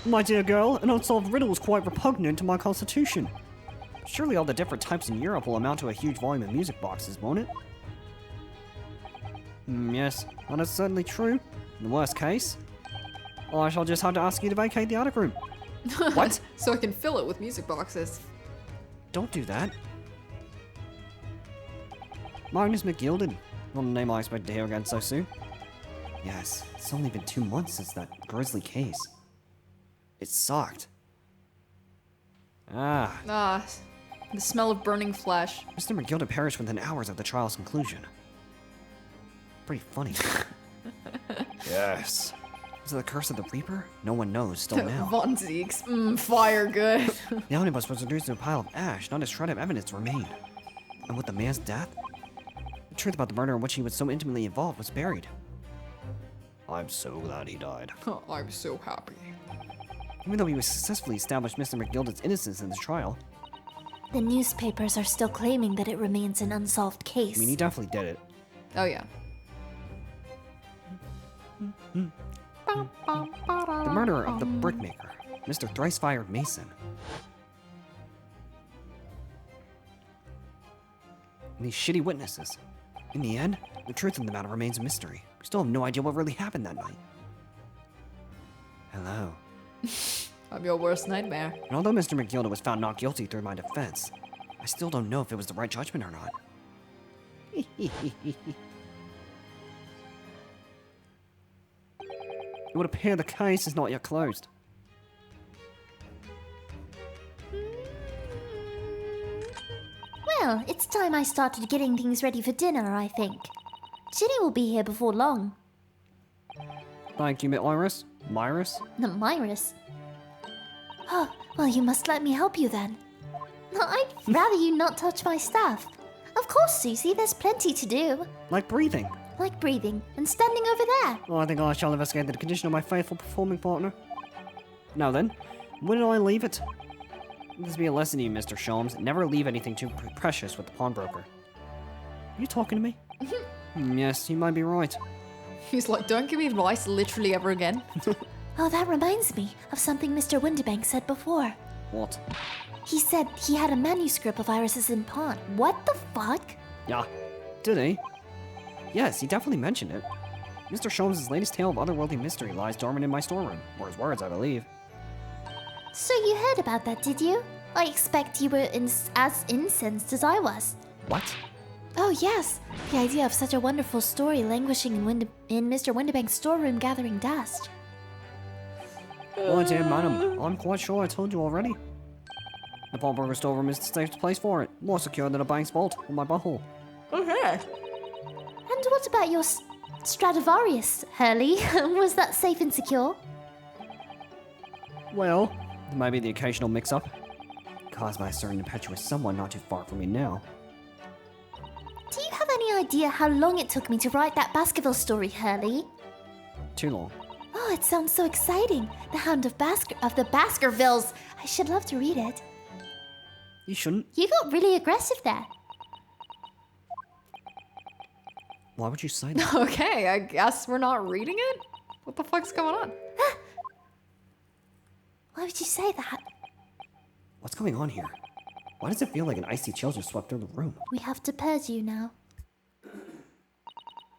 My dear girl, an unsolved riddle is quite repugnant to my constitution. Surely all the different types in Europe will amount to a huge volume of music boxes, won't it? Yes, that is certainly true. In the worst case, I shall just have to ask you to vacate the attic room. What? So I can fill it with music boxes. Don't do that. Magnus McGilded. Not a name I expect to hear again so soon. Yes, it's only been 2 months since that grisly case. It sucked. Ah, Ah, the smell of burning flesh. Mr. McGilded perished within hours of the trial's conclusion. Pretty funny. Yes. Was it the curse of the Reaper? No one knows, still now. Von Zeeks. Fire good. The omnibus was reduced to a pile of ash, not a shred of evidence remained. And with the man's death, the truth about the murder in which he was so intimately involved was buried. I'm so glad he died. I'm so happy. Even though he was successfully established Mr. McGilded's innocence in the trial, The newspapers are still claiming that it remains an unsolved case. I mean, he definitely did it. Oh yeah. The murderer of the brickmaker, Mr. Thrice-Fired Mason. And these shitty witnesses. In the end, the truth of the matter remains a mystery. We still have no idea what really happened that night. Hello. I'm your worst nightmare. And although Mr. McGilded was found not guilty through my defense, I still don't know if it was the right judgment or not. It would appear the case is not yet closed. Well, it's time I started getting things ready for dinner, I think. Ginny will be here before long. Thank you, Iris. Myris? The Myris. Oh, well, you must let me help you then. No, I'd rather you not touch my stuff. Of course, Susie, there's plenty to do. Like breathing. Like breathing and standing over there. Oh, I think I shall investigate the condition of my faithful performing partner. Now then, when did I leave it? This be a lesson to you, Mr. Sholmes. Never leave anything too precious with the pawnbroker. Are you talking to me? Yes, you might be right. He's like, don't give me advice literally ever again. Oh, that reminds me of something Mr. Winterbank said before. What? He said he had a manuscript of Iris's in pawn. What the fuck? Yeah. Did he? Yes, he definitely mentioned it. Mr. Sholmes' latest tale of otherworldly mystery lies dormant in my storeroom. Or his words, I believe. So you heard about that, did you? I expect you were as incensed as I was. What? Oh yes, the idea of such a wonderful story languishing in Mr. Winterbank's storeroom gathering dust. My dear madam, I'm quite sure I told you already. The pawnbroker storeroom is the safest place for it. More secure than a bank's vault or my butthole. Okay. And what about your Stradivarius, Hurley? Was that safe and secure? Well, there might be the occasional mix-up. Caused by a certain impetuous someone not too far from me now. Do you have any idea how long it took me to write that Baskerville story, Hurley? Too long. Oh, it sounds so exciting. The Hound of the Baskervilles. I should love to read it. You shouldn't. You got really aggressive there. Why would you say that? Okay, I guess we're not reading it? What the fuck's going on? Why would you say that? What's going on here? Why does it feel like an icy chill just swept through the room? We have to purge you now.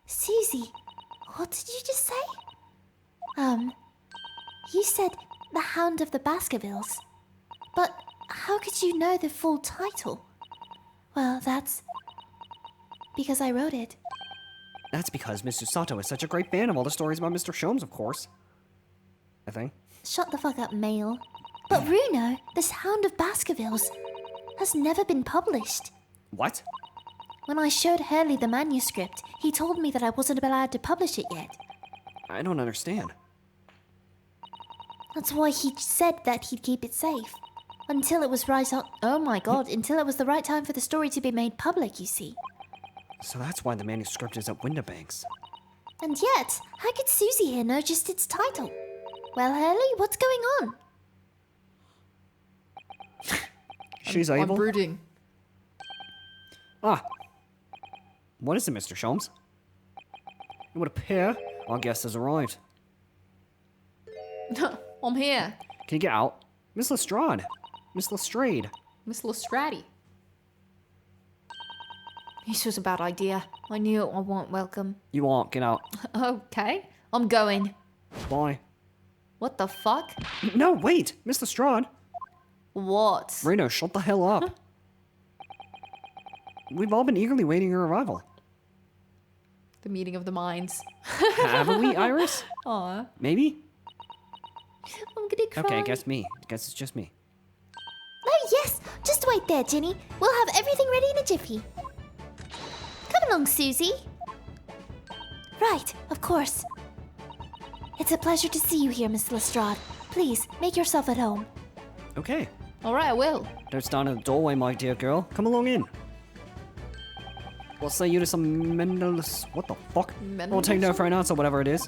Susie, what did you just say? You said The Hound of the Baskervilles. But how could you know the full title? Well, that's because I wrote it. That's because Mr. Sato is such a great fan of all the stories about Mr. Sholmes, of course. I think. Shut the fuck up, male. But Runo, this Hound of Baskervilles, has never been published. What? When I showed Hurley the manuscript, he told me that I wasn't allowed to publish it yet. I don't understand. That's why he said that he'd keep it safe. Until it was right on. Oh my god, until it was the right time for the story to be made public, you see. So that's why the manuscript is at Winterbanks. And yet, how could Susie here know just its title? Well, Hurley, what's going on? She's I'm able. brooding. Ah. What is it, Mr. Sholmes? It would appear our guest has arrived. I'm here. Can you get out? Miss Lestrade. Miss Lestrade. Miss Lestrade. This was a bad idea. I knew I wasn't welcome. You won't. Get out. Okay, I'm going. Bye. What the fuck? No, wait! Miss Lestrade. What? Reno, shut the hell up. We've all been eagerly waiting your arrival. The meeting of the minds. Haven't we, Iris? Aw. Maybe? I'm gonna cry. Okay, guess me. Guess it's just me. Oh, yes! Just wait there, Ginny. We'll have everything ready in a jiffy. Come along, Susie. Right, of course. It's a pleasure to see you here, Miss Lestrade. Please, make yourself at home. Okay. Alright, I will. Don't stand in the doorway, my dear girl. Come along in. We'll say you to some Mendel's... What the fuck? We'll take no for an answer, whatever it is.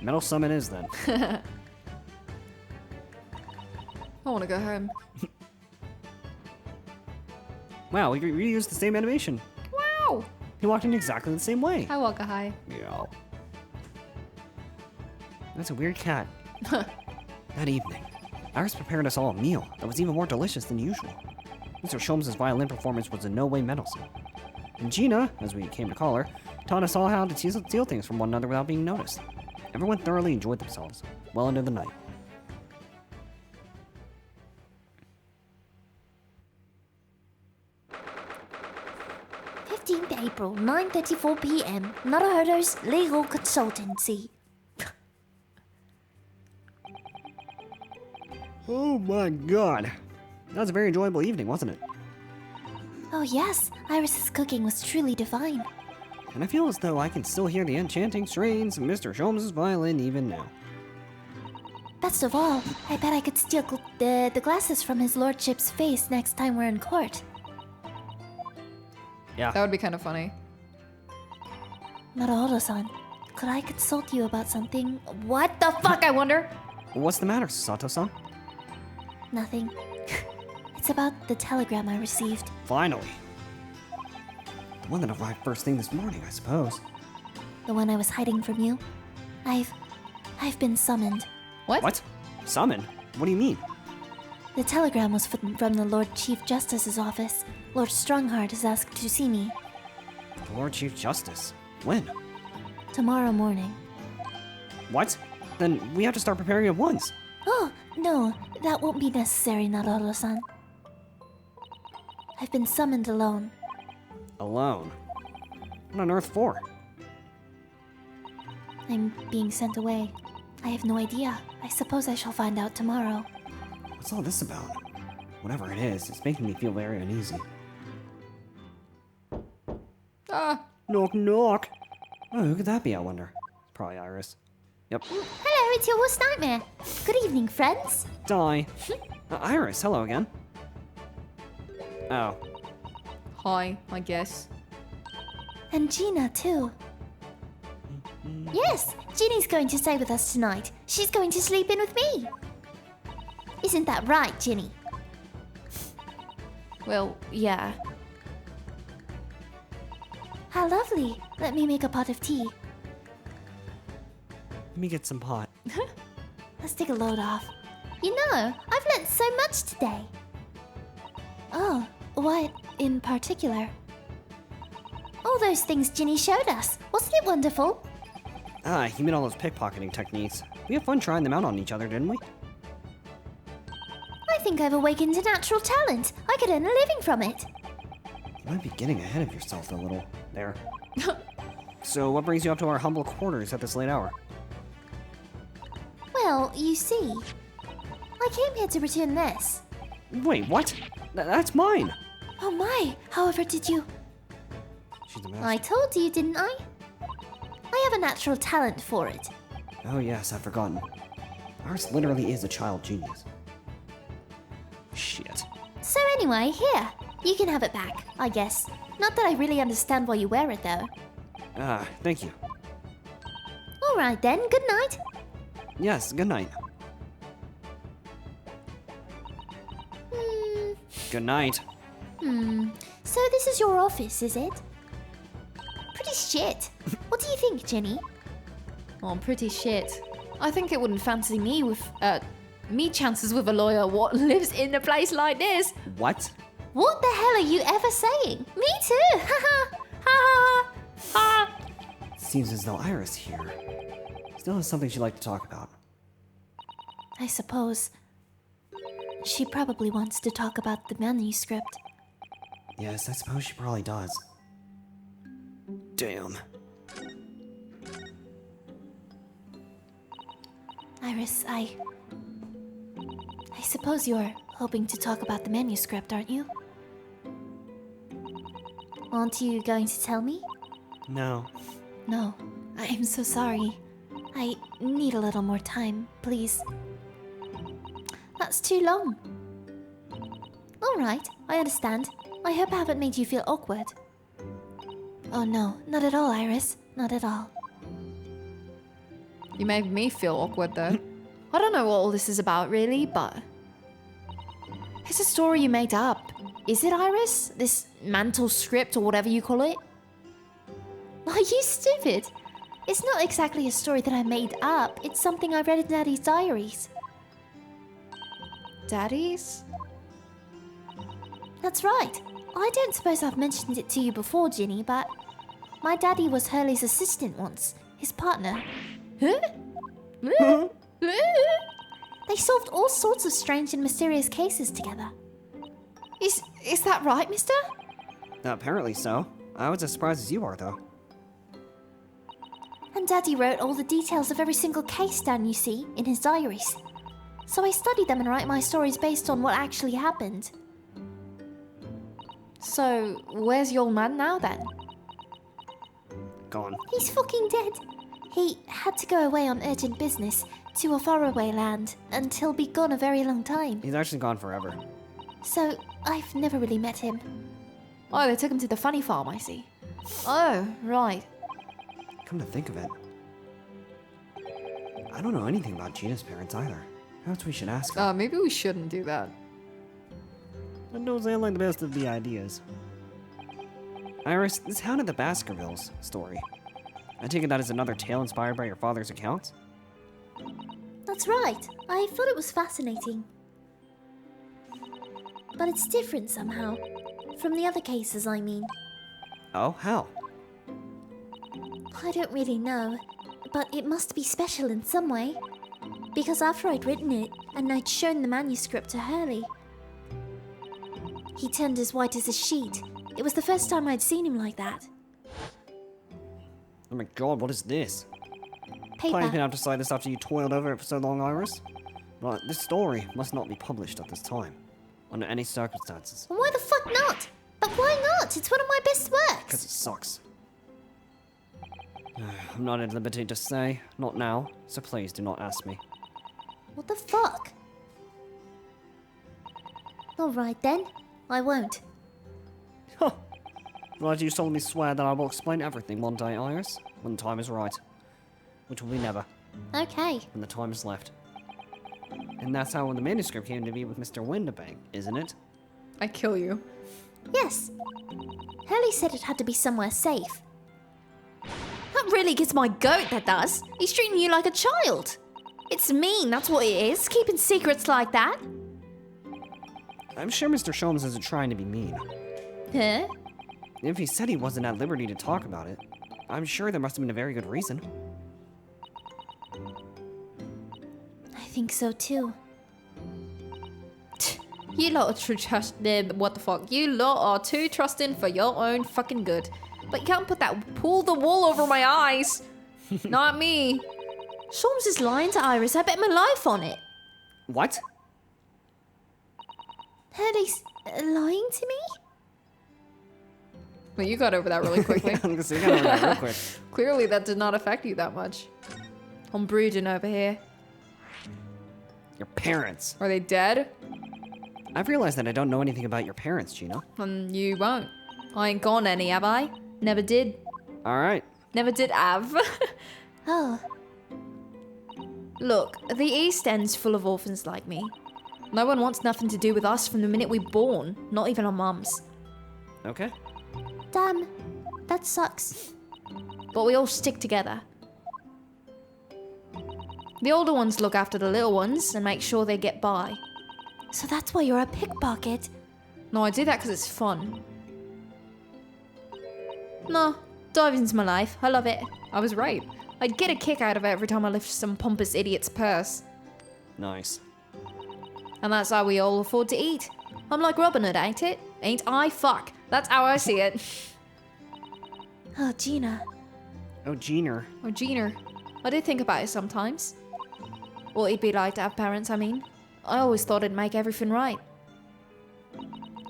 Metal summon is, then. I want to go home. Wow, we reused the same animation. Wow! He walked in exactly the same way. Hi, Waka, hi. Yeah. That's a weird cat. That evening, Iris prepared us all a meal that was even more delicious than usual. Mr. Sholmes' violin performance was in no way meddlesome. And Gina, as we came to call her, taught us all how to steal things from one another without being noticed. Everyone thoroughly enjoyed themselves, well into the night. April, 9:34 p.m. Naruhodo's Legal Consultancy. Oh my god. That was a very enjoyable evening, wasn't it? Oh yes, Iris's cooking was truly divine. And I feel as though I can still hear the enchanting strains of Mr. Sholmes' violin even now. Best of all, I bet I could steal the glasses from his lordship's face next time we're in court. Yeah. That would be kind of funny. Naruhodo-san, could I consult you about something? What the fuck, I wonder? What's the matter, Sato-san? Nothing. It's about the telegram I received. Finally. The one that arrived first thing this morning, I suppose. The one I was hiding from you. I've been summoned. What? What? Summoned? What do you mean? The telegram was from the Lord Chief Justice's office. Lord Strongheart has asked to see me. The Lord Chief Justice. When? Tomorrow morning. What? Then we have to start preparing at once. Oh, no, that won't be necessary, Naruhodo-san. I've been summoned alone. Alone? What on earth for? I'm being sent away. I have no idea. I suppose I shall find out tomorrow. What's all this about? Whatever it is, it's making me feel very uneasy. Ah. Knock, knock. Oh, who could that be, I wonder? It's probably Iris. Yep. Hello, it's your worst nightmare. Good evening, friends. Die. Iris, hello again. Oh. Hi, I guess. And Gina, too. Yes, Ginny's going to stay with us tonight. She's going to sleep in with me. Isn't that right, Ginny? Well, yeah. How lovely. Let me make a pot of tea. Let me get some pot. Let's take a load off. You know, I've learnt so much today. Oh, what in particular? All those things Ginny showed us. Wasn't it wonderful? Ah, you mean all those pickpocketing techniques. We had fun trying them out on each other, didn't we? I think I've awakened a natural talent. I could earn a living from it. You might be getting ahead of yourself a little there. So, what brings you up to our humble quarters at this late hour? Well, you see, I came here to return this. Wait, what? That's mine. Oh my, however did you... She's a master. I told you, didn't I? I have a natural talent for it. Oh yes, I've forgotten. Ours literally is a child genius. Shit. So anyway, here, you can have it back, I guess. Not that I really understand why you wear it though. Thank you. Alright then, good night. Yes, good night. Good night. So this is your office, is it? Pretty shit. What do you think, Jenny? Oh, pretty shit. I think it wouldn't fancy me with, me chances with a lawyer what lives in a place like this. What? What the hell are you ever saying? Me too! Ha ha! Ha ha! Seems as though Iris here still has something she'd like to talk about. I suppose. She probably wants to talk about the manuscript. Yes, I suppose she probably does. Damn. Iris, I suppose you're hoping to talk about the manuscript, aren't you? Aren't you going to tell me? No. No, I'm so sorry. I need a little more time, please. That's too long. Alright, I understand. I hope I haven't made you feel awkward. Oh no, not at all, Iris. Not at all. You made me feel awkward though. I don't know what all this is about really, but... It's a story you made up. Is it, Iris? This mantle script or whatever you call it? Are you stupid? It's not exactly a story that I made up. It's something I read in Daddy's diaries. Daddy's? That's right. I don't suppose I've mentioned it to you before, Ginny, but... My daddy was Hurley's assistant once. His partner. Huh? They solved all sorts of strange and mysterious cases together. Is that right, mister? Apparently so. I was as surprised as you are, though. And Daddy wrote all the details of every single case down, you see, in his diaries. So I study them and write my stories based on what actually happened. So, where's your man now then? Gone. He's fucking dead. He had to go away on urgent business to a faraway land, and he'll be gone a very long time. He's actually gone forever. So, I've never really met him. Oh, they took him to the funny farm, I see. Oh, right. Come to think of it, I don't know anything about Gina's parents either. Perhaps we should ask her. Maybe we shouldn't do that. That don't sound like the best of the ideas. Iris, this Hound of the Baskervilles story. I take it that is another tale inspired by your father's accounts? That's right. I thought it was fascinating. But it's different somehow. From the other cases, I mean. Oh, how? I don't really know, but it must be special in some way. Because after I'd written it, and I'd shown the manuscript to Hurley, he turned as white as a sheet. It was the first time I'd seen him like that. Oh my god, what is this? Paper. Planning to have to decide this after you toiled over it for so long, Iris? But this story must not be published at this time, under any circumstances. Why the fuck not? But why not? It's one of my best works. Because it sucks. I'm not at liberty to say, not now, so please do not ask me. What the fuck? Alright then, I won't. Huh. Right, you solemnly swear that I will explain everything one day, Iris, when the time is right. Which will be never, Okay. when the time is left. And that's how the manuscript came to be with Mr. Winterbank, isn't it? I kill you. Yes. Hurley said it had to be somewhere safe. That really gets my goat, that does. He's treating you like a child. It's mean, that's what it is, keeping secrets like that. I'm sure Mr. Sholmes isn't trying to be mean. Huh? If he said he wasn't at liberty to talk about it, I'm sure there must have been a very good reason. I think so too. You lot are what the fuck? You lot are too trusting for your own fucking good. But you can't pull the wool over my eyes. Not me. Sholmes is lying to Iris. I bet my life on it. What? Hurley's Lying to me? Well, you got over that really quickly. I'm gonna say, I got over that real quick. Clearly that did not affect you that much. I'm brooding over here. Your parents. Are they dead? I've realized that I don't know anything about your parents, Gina. And you won't. I ain't gone any, have I? Never did. All right. Never did have. Oh, Look, the East End's full of orphans like me. No one wants nothing to do with us from the minute we're born, not even our mums. Okay. damn. That sucks. But we all stick together. The older ones look after the little ones and make sure they get by. So that's why you're a pickpocket. No, I do that because it's fun. No, diving's my life. I love it. I was right. I'd get a kick out of it every time I lift some pompous idiot's purse. Nice. And that's how we all afford to eat. I'm like Robin Hood, ain't it? Ain't I? Fuck. That's how I see it. Oh, Gina. Oh, Gina. Oh, Gina. I do think about it sometimes. What it'd be like to have parents, I mean. I always thought it'd make everything right.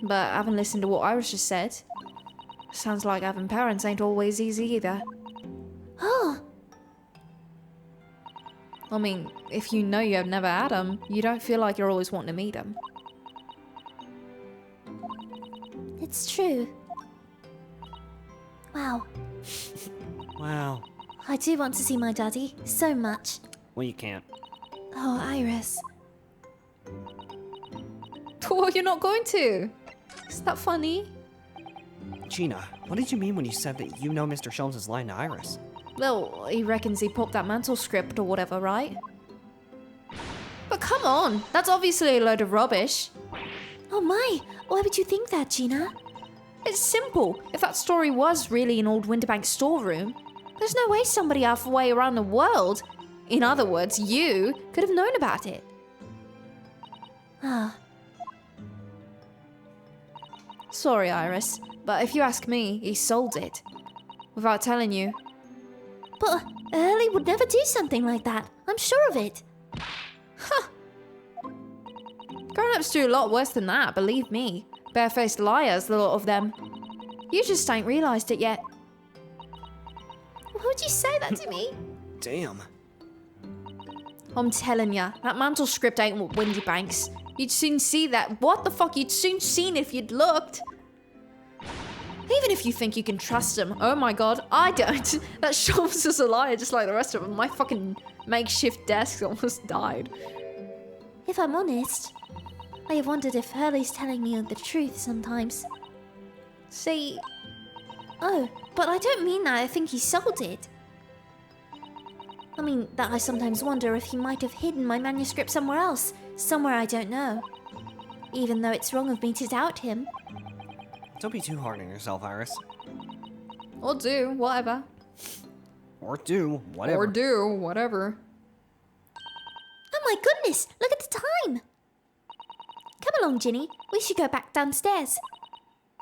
But having listened to what Iris just said, sounds like having parents ain't always easy either. Oh, I mean, if you know you have never had them, you don't feel like you're always wanting to meet them. it's true. Wow. Wow. I do want to see my daddy so much. Well, you can't. Oh, Iris. Oh, you're not going to. Is that funny? Gina, what did you mean when you said that you know Mr. Sholmes is lying to Iris? Well, he reckons he popped that mantle script or whatever, right? But come on, that's obviously a load of rubbish. Oh my, why would you think that, Gina? It's simple. If that story was really in old Winterbank's storeroom, there's no way somebody halfway around the world, in other words, you, could have known about it. Ah, Sorry, Iris, but if you ask me, he sold it. Without telling you. but Hurley would never do something like that. I'm sure of it. Grown-ups do a lot worse than that, believe me. Barefaced liars, the lot of them. You just ain't realised it yet. Why would you say that to me? Damn. I'm telling ya, that mantle script ain't what Windybanks. You'd soon see that. What the fuck? You'd soon seen if you'd looked. Even if you think you can trust him, oh my god, I don't. That Sholmes is a liar just like the rest of them. My fucking makeshift desk almost died. If I'm honest, I have wondered if Hurley's telling me the truth sometimes. See, Oh, but I don't mean that I think he sold it. I mean that I sometimes wonder if he might have hidden my manuscript somewhere else, somewhere I don't know. Even though it's wrong of me to doubt him. Don't be too hard on yourself, Iris. or do, whatever. Or do, whatever. Or do, whatever. Oh my goodness, look at the time! Come along, Ginny. We should go back downstairs.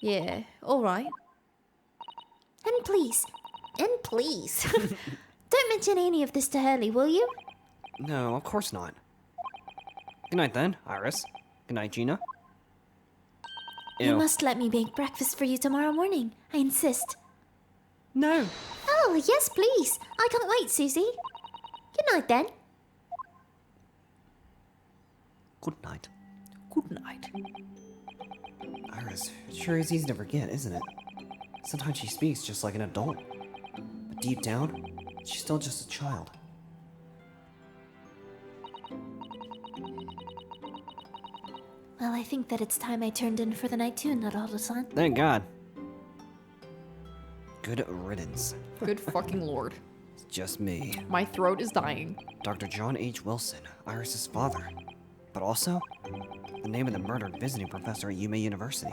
Yeah, alright. And please, don't mention any of this to Hurley, will you? No, of course not. Good night then, Iris. Good night, Gina. You Ew. must let me make breakfast for you tomorrow morning. I insist. No. Oh, yes, please. I can't wait, Susie. Good night, then. Good night. Good night. Iris, it sure is easy to forget, isn't it? Sometimes she speaks just like an adult. But deep down, she's still just a child. Well, I think that it's time I turned in for the night too, Naruhodo-san. Thank God. Good riddance. Good fucking lord. It's just me, My throat is dying. Dr. John H. Wilson, Iris's father. But also, the name of the murdered visiting professor at Yuma University.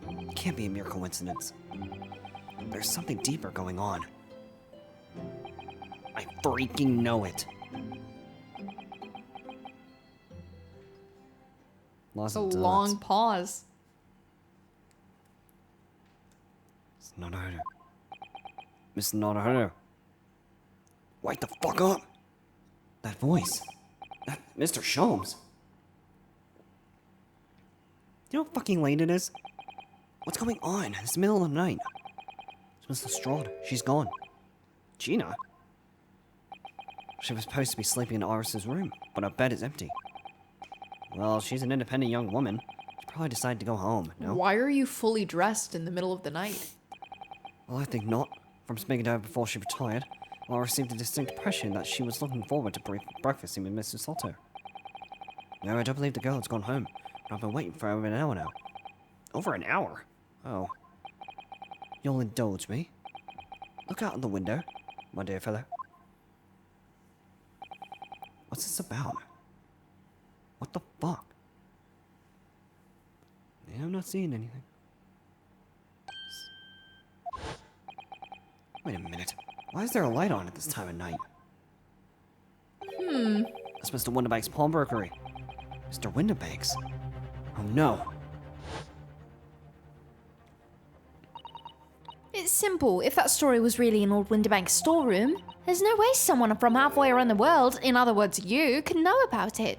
It can't be a mere coincidence. There's something deeper going on. I freaking know it. Lost It's a of long dots. pause. It's not her. Miss Naruhodo. Wake the fuck up! That voice. That Mr. Sholmes. Do you know how fucking late it is? What's going on? It's the middle of the night. It's Mr. Strahd. She's gone. Gina? She was supposed to be sleeping in Iris's room, but her bed is empty. Well, she's an independent young woman. She probably decided to go home, no? Why are you fully dressed in the middle of the night? Well, I think not. From speaking to her before she retired, I received a distinct impression that she was looking forward to breakfasting with Mr. Salto. No, I don't believe the girl has gone home. I've been waiting for over an hour now. Over an hour? Oh. You'll indulge me. Look out of the window, my dear fellow. What's this about? What the fuck? Yeah, I'm not seeing anything. Wait a minute. Why is there a light on at this time of night? That's Mr. Winterbank's pawnbrokery. Mr. Winterbank's? Oh no. It's simple. If that story was really in Lord Winterbank's storeroom, there's no way someone from halfway around the world, in other words you, can know about it.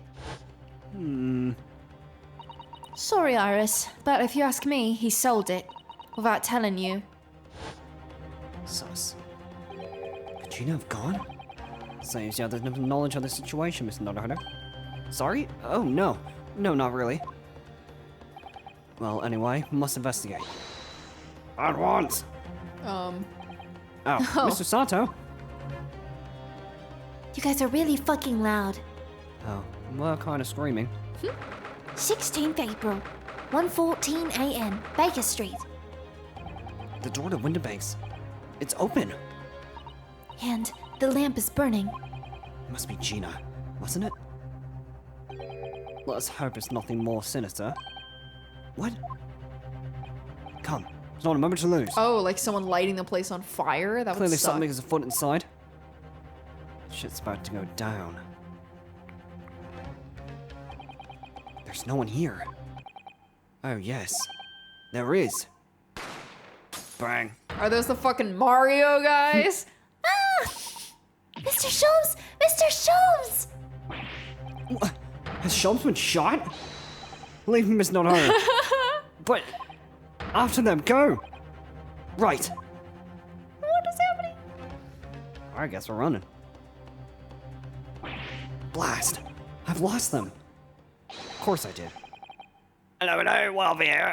Sorry, Iris, but if you ask me, he sold it. Without telling you. Sus. Could Gina have gone? Saves you have enough knowledge of the situation, Mr. Naruhodo. Sorry? Oh, no. No, not really. Well, anyway, must investigate. At once! Oh, Mr. Sato? You guys are really fucking loud. Oh, well, kind of screaming. 16th April, 1:14 a.m., Baker Street. The door to Winterbank's. It's open. And the lamp is burning. It must be Gina, wasn't it? Let's hope it's nothing more sinister. What? Come, there's not a moment to lose. Oh, like someone lighting the place on fire? That Clearly would suck. something is afoot inside. Shit's about to go down. There's no one here. Oh, yes. There is. Bang. Are those the fucking Mario guys? Mr. Sholmes! Mr. Sholmes! What? Has Sholmes been shot? Leave him, Miss Naruhodo. But after them, go. Right. What is happening? I guess we're running. Blast. I've lost them. Of course I did. Hello, well here.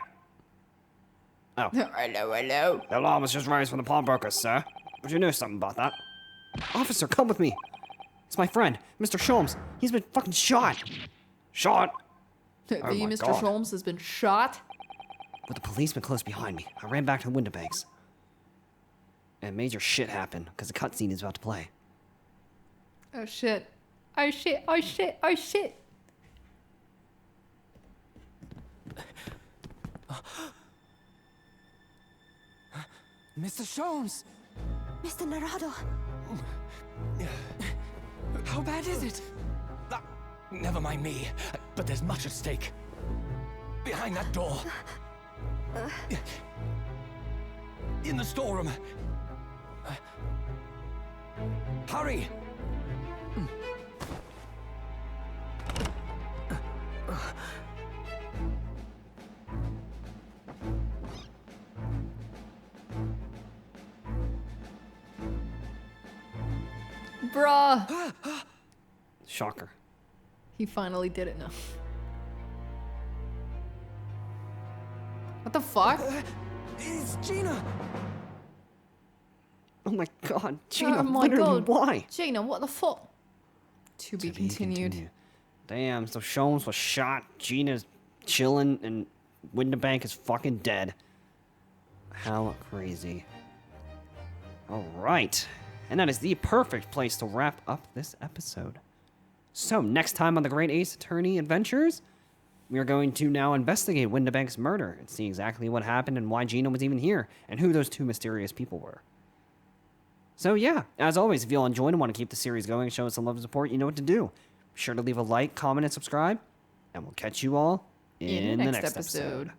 Oh. Hello. The alarm was just raised from the pawnbrokers, sir. But you knew something about that. Officer, come with me. It's my friend, Mr. Sholmes. He's been fucking shot. Shot? The Oh my Mr. God. Sholmes has been shot. With the policeman close behind me, I ran back to the window banks. And major shit happened, because the cutscene is about to play. Oh shit. Oh shit. Oh shit. Oh shit. Mr. Sholmes! Mr. Naruhodo. How bad is it? Never mind me, but there's much at stake. Behind that door. In the storeroom. Hurry! Bruh. Shocker. He finally did it now. What the fuck? It's Gina! Oh my god, Gina, Oh my literally, God. why? Gina, what the fuck? To be continued. Damn, so Sholmes was shot, Gina's chilling, and Winterbank is fucking dead. How crazy. Alright, and that is the perfect place to wrap up this episode. So, next time on the Great Ace Attorney Adventures, we are going to now investigate Winterbank's murder and see exactly what happened and why Gina was even here, and who those two mysterious people were. So yeah, as always, if you all enjoyed and want to keep the series going and show us some love and support, you know what to do. Be sure to leave a like, comment, and subscribe, and we'll catch you all in the next episode.